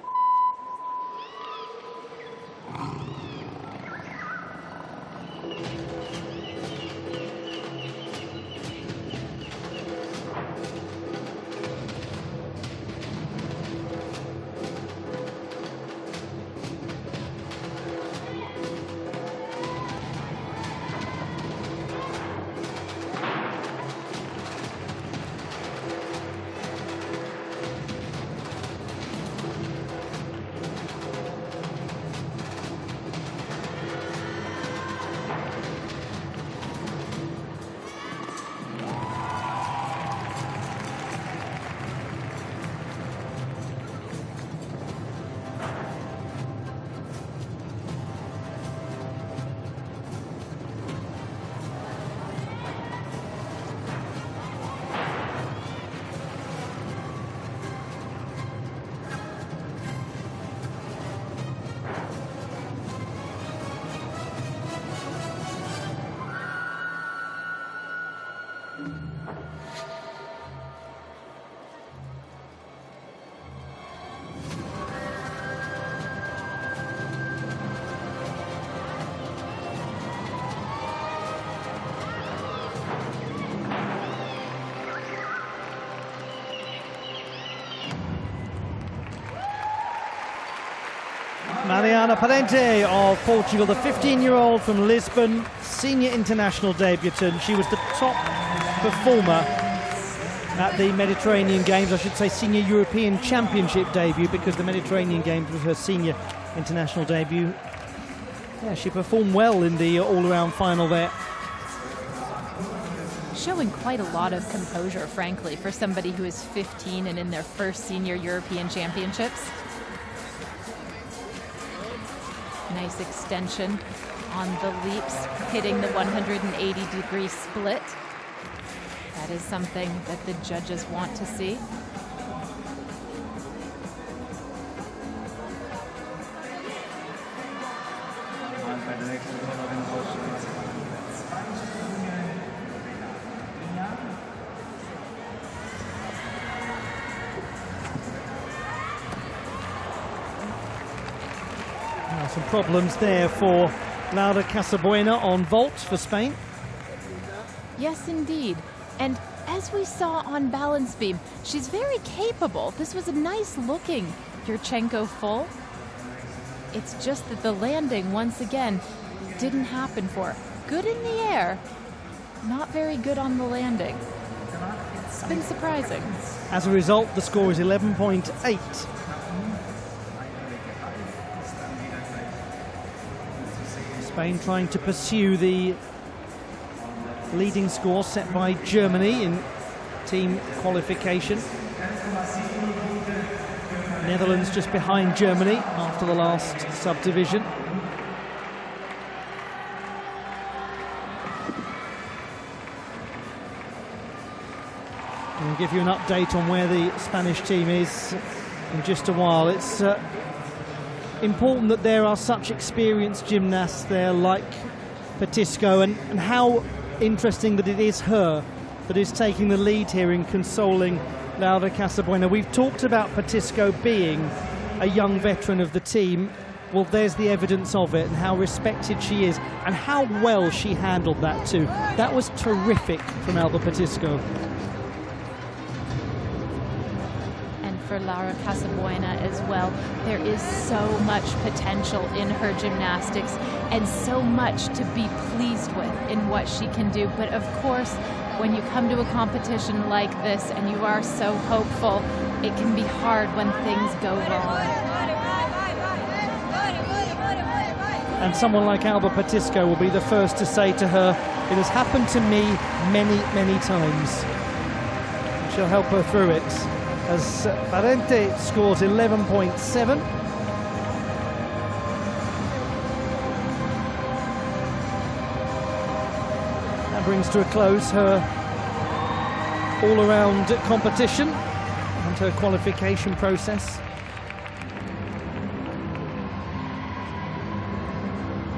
Mariana Parente of Portugal, the 15-year-old from Lisbon, senior international debutant. She was the top performer at the Mediterranean Games, I should say senior European Championship debut, because the Mediterranean Games was her senior international debut. Yeah, she performed well in the all-around final there. Showing quite a lot of composure, frankly, for somebody who is 15 and in their first senior European Championships. Nice extension on the leaps, hitting the 180-degree split. That is something that the judges want to see. Some problems there for Laura Casabuena on vault for Spain. Yes, indeed. And as we saw on balance beam, she's very capable. This was a nice looking Yurchenko full. It's just that the landing, once again, didn't happen for her. Good in the air, not very good on the landing. It's been surprising. As a result, the score is 11.8. Spain trying to pursue the leading score set by Germany in team qualification. Netherlands just behind Germany after the last subdivision. I'll give you an update on where the Spanish team is in just a while. It's important that there are such experienced gymnasts there like Petisco, and how interesting that it is her that is taking the lead here in consoling Laura Casabuena. We've talked about Petisco being a young veteran of the team. Well, there's the evidence of it, and how respected she is, and how well she handled that too. That was terrific from Alba Petisco. For Laura Casabuena as well, there is so much potential in her gymnastics and so much to be pleased with in what she can do. But of course, when you come to a competition like this and you are so hopeful, it can be hard when things go wrong. And someone like Alba Petisco will be the first to say to her, it has happened to me many, many times. She'll help her through it. As Parente scores 11.7. That brings to a close her all-around competition and her qualification process.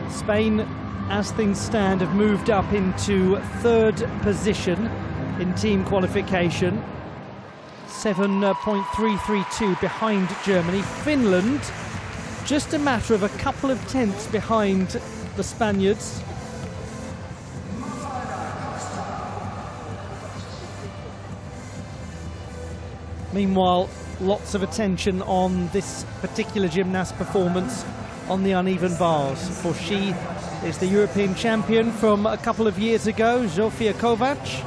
Spain, as things stand, have moved up into third position in team qualification. 7.332 behind Germany. Finland, just a matter of a couple of tenths behind the Spaniards. Meanwhile, lots of attention on this particular gymnast performance on the uneven bars, for she is the European champion from a couple of years ago, Zofia Kovac.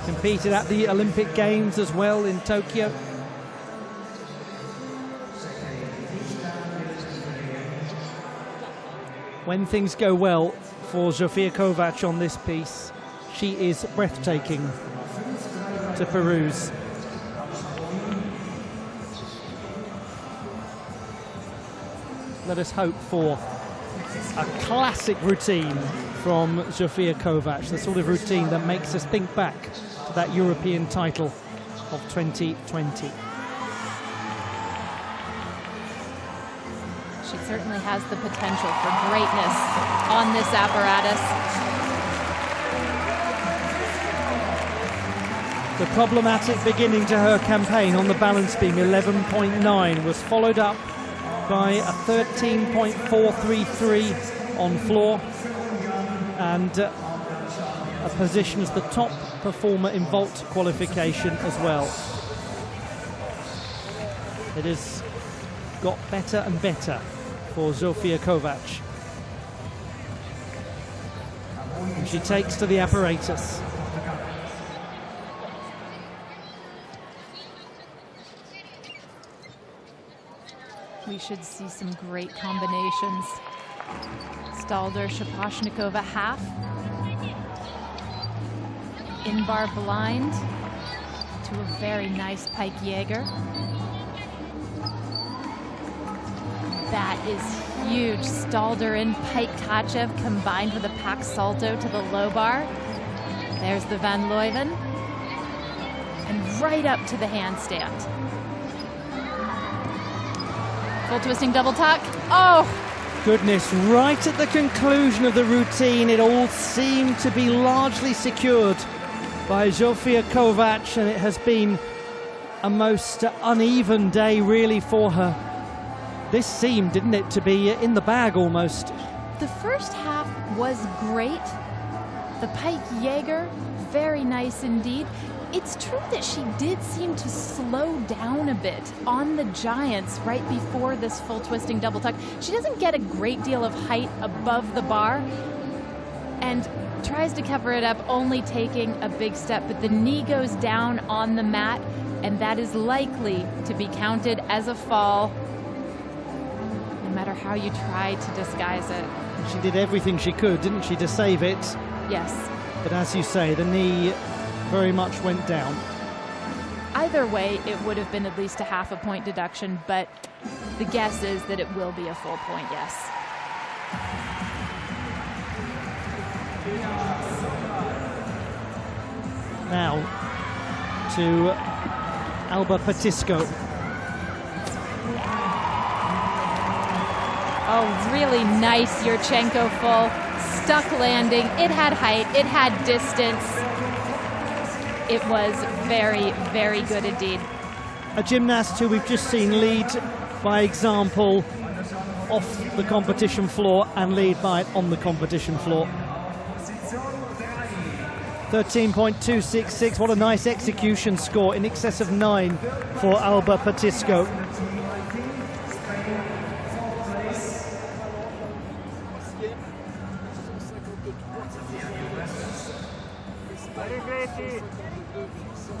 Competed at the Olympic Games as well in Tokyo. When things go well for Zofia Kovac on this piece, she is breathtaking to peruse. Let us hope for a classic routine from Zofia Kovac, the sort of routine that makes us think back to that European title of 2020. She certainly has the potential for greatness on this apparatus. The problematic beginning to her campaign on the balance beam, 11.9, was followed up by a 13.433 on floor, and a position as the top performer in vault qualification as well. It has got better and better for Zofia Kovac. And she takes to the apparatus. We should see some great combinations. Stalder, Shaposhnikova half. In-bar blind to a very nice pike Jaeger. That is huge. Stalder in, pike Kachev combined with a pack salto to the low bar. There's the Van Leuven. And right up to the handstand. Full twisting double tuck. Oh! Goodness, right at the conclusion of the routine, it all seemed to be largely secured by Zofia Kovac, and it has been a most uneven day really for her. This seemed, didn't it, to be in the bag almost. The first half was great. The pike Jaeger, very nice indeed. It's true that she did seem to slow down a bit on the giants right before this full twisting double tuck. She doesn't get a great deal of height above the bar and tries to cover it up, only taking a big step, but the knee goes down on the mat, and that is likely to be counted as a fall, no matter how you try to disguise it. She did everything she could, didn't she, to save it? Yes. But as you say, the knee very much went down. Either way, it would have been at least a half a point deduction, but the guess is that it will be a full point, yes. Now to Alba Patisco. Oh, really nice Yurchenko full. Stuck landing. It had height. It had distance. It was very, very good indeed. A gymnast who we've just seen lead by example off the competition floor and lead by it on the competition floor. 13.266, what a nice execution score, in excess of 9 for Alba Patisco.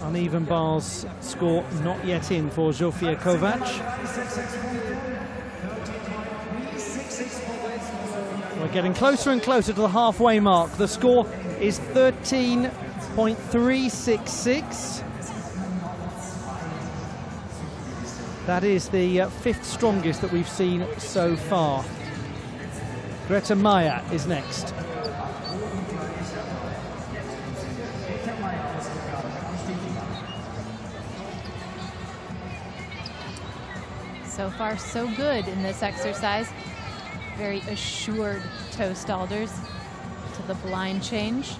Uneven bars score not yet in for Zofia Kovac. We're getting closer and closer to the halfway mark. The score is 13.366. That is the fifth strongest that we've seen so far. Grete Meijer is next. So far, so good in this exercise. Very assured toe Stalders to the blind change.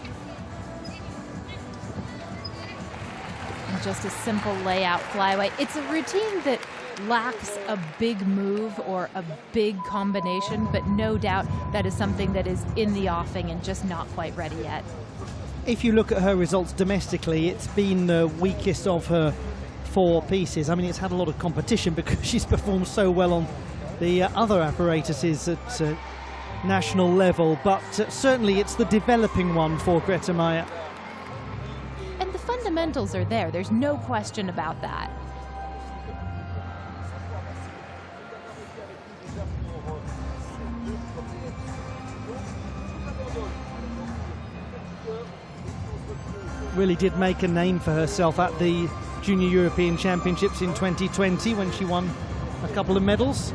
And just a simple layout flyaway. It's a routine that lacks a big move or a big combination, but no doubt that is something that is in the offing and just not quite ready yet. If you look at her results domestically, it's been the weakest of her 4 pieces. I mean, it's had a lot of competition because she's performed so well on the other apparatuses at national level, but certainly it's the developing one for Grete Meijer. And the fundamentals are there. There's no question about that. Really did make a name for herself at the Junior European Championships in 2020 when she won a couple of medals.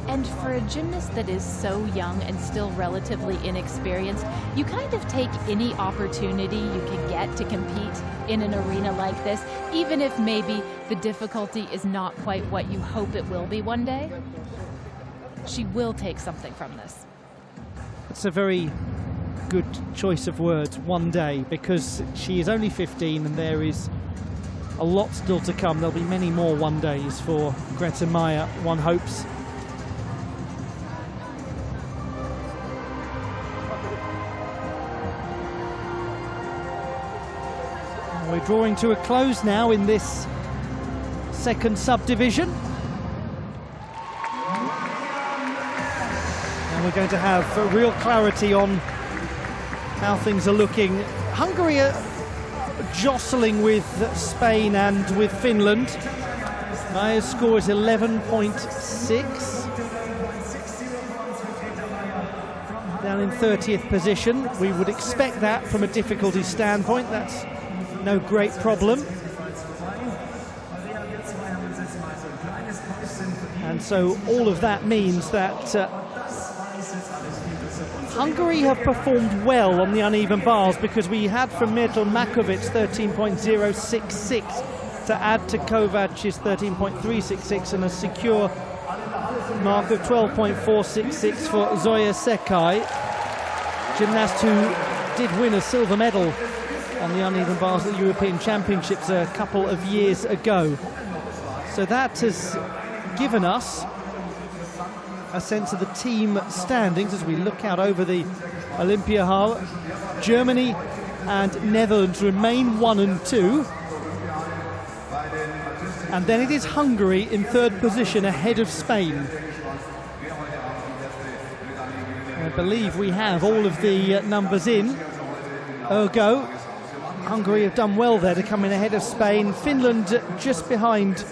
And for a gymnast that is so young and still relatively inexperienced, you kind of take any opportunity you can get to compete in an arena like this, even if maybe the difficulty is not quite what you hope it will be one day. She will take something from this. It's a very good choice of words, one day, because she is only 15 and there is a lot still to come. There'll be many more one days for Grete Meijer, one hopes. We're drawing to a close now in this second subdivision. And we're going to have real clarity on how things are looking. Hungary are jostling with Spain and with Finland. Maya's score is 11.6. Down in 30th position. We would expect that from a difficulty standpoint. That's no great problem. And so all of that means that Hungary have performed well on the uneven bars, because we had from Mirto Makovic 13.066 to add to Kovac's 13.366 and a secure mark of 12.466 for Zoya Sekai, gymnast who did win a silver medal on the uneven bars at the European Championships a couple of years ago. So that has given us a sense of the team standings as we look out over the Olympia Hall. Germany and Netherlands remain 1 and 2. And then it is Hungary in third position ahead of Spain. I believe we have all of the numbers in. Ergo, Hungary have done well there to come in ahead of Spain. Finland just behind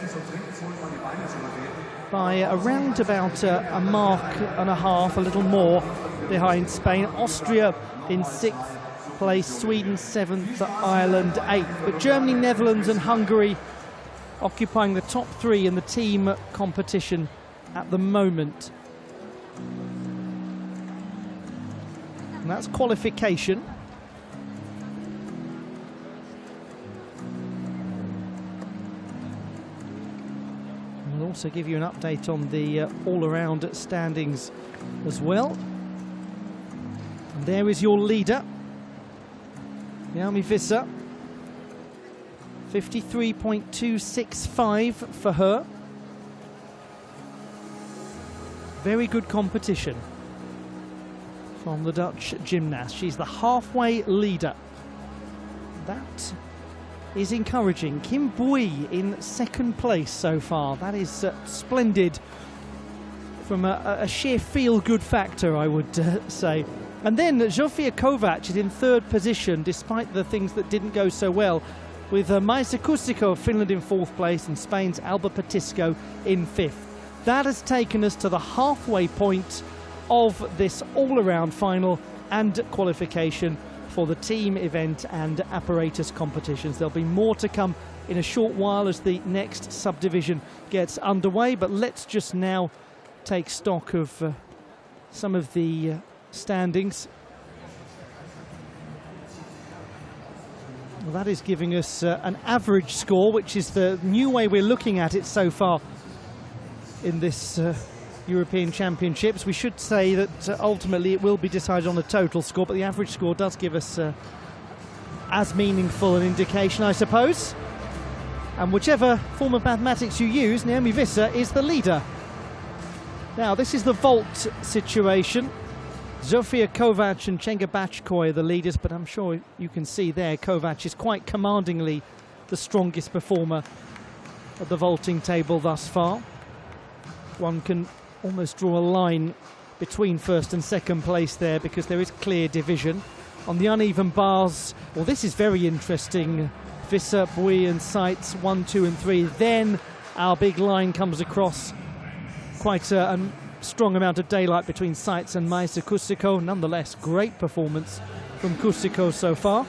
by around about a mark and a half, a little more behind Spain. Austria in 6th place, Sweden 7th, Ireland 8th. But Germany, Netherlands and Hungary occupying the top 3 in the team competition at the moment. And that's qualification. We'll also give you an update on the all-around standings as well. And there is your leader, Naomi Visser. 53.265 for her. Very good competition from the Dutch gymnast. She's the halfway leader. That is encouraging. Kim Bui in second place so far. That is splendid from a sheer feel-good factor, I would say. And then Zofia Kovac is in third position, despite the things that didn't go so well, with Maisa Kusiko of Finland in 4th place and Spain's Alba Petisco in 5th. That has taken us to the halfway point of this all-around final and qualification for the team event and apparatus competitions. There'll be more to come in a short while as the next subdivision gets underway, but let's just now take stock of some of the standings. Well, that is giving us an average score, which is the new way we're looking at it so far in this European Championships. We should say that ultimately it will be decided on the total score, but the average score does give us as meaningful an indication, I suppose. And whichever form of mathematics you use, Naomi Visser is the leader. Now, this is the vault situation. Zofia Kovac and Chenga Bachkoy are the leaders, but I'm sure you can see there Kovac is quite commandingly the strongest performer at the vaulting table thus far. One can almost draw a line between first and second place there because there is clear division. On the uneven bars, well, this is very interesting. Visser, Bui and Seitz 1, 2 and 3. Then our big line comes across. Quite a strong amount of daylight between Seitz and Maisa Kusiko. Nonetheless, great performance from Kusiko so far.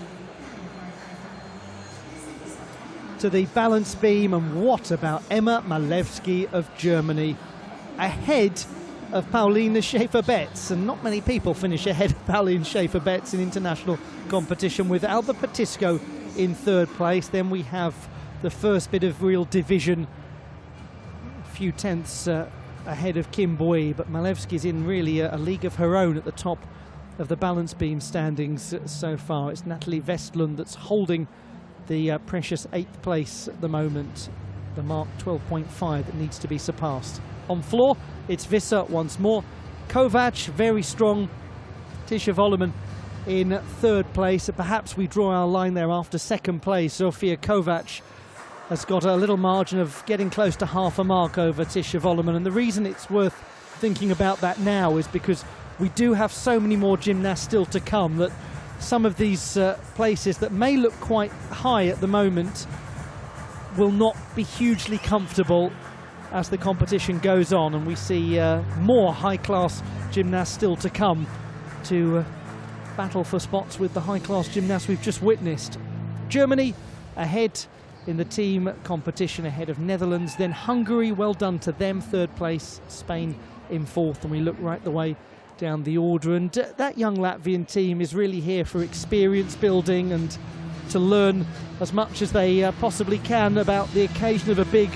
To the balance beam, and what about Emma Malewski of Germany? Ahead of Pauline Schaefer-Betz, and not many people finish ahead of Pauline Schaefer-Betz in international competition, with Alba Petisco in third place. Then we have the first bit of real division, a few tenths ahead of Kim Bui, but Malewski's in really a league of her own at the top of the balance beam standings so far. It's Natalie Vestlund that's holding the precious 8th place at the moment, the mark 12.5 that needs to be surpassed. On floor, it's Visser once more. Kovac, very strong. Tisha Volleman in third place. Perhaps we draw our line there after second place. Zofia Kovac has got a little margin of getting close to half a mark over Tisha Volleman, and the reason it's worth thinking about that now is because we do have so many more gymnasts still to come that some of these places that may look quite high at the moment will not be hugely comfortable as the competition goes on, and we see more high-class gymnasts still to come to battle for spots with the high-class gymnasts we've just witnessed. Germany ahead in the team competition, ahead of Netherlands, then Hungary, well done to them, third place, Spain in fourth, and we look right the way down the order. And that young Latvian team is really here for experience building and to learn as much as they possibly can about the occasion of a big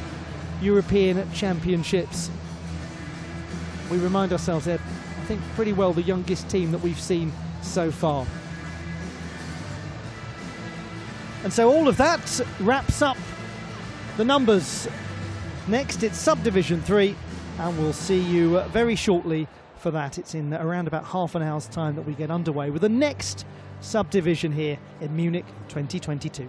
European Championships. We remind ourselves they're, I think, pretty well the youngest team that we've seen so far. And so all of that wraps up the numbers. Next it's Subdivision 3, and we'll see you very shortly for that. It's in around about half an hour's time that we get underway with the next subdivision here in Munich 2022.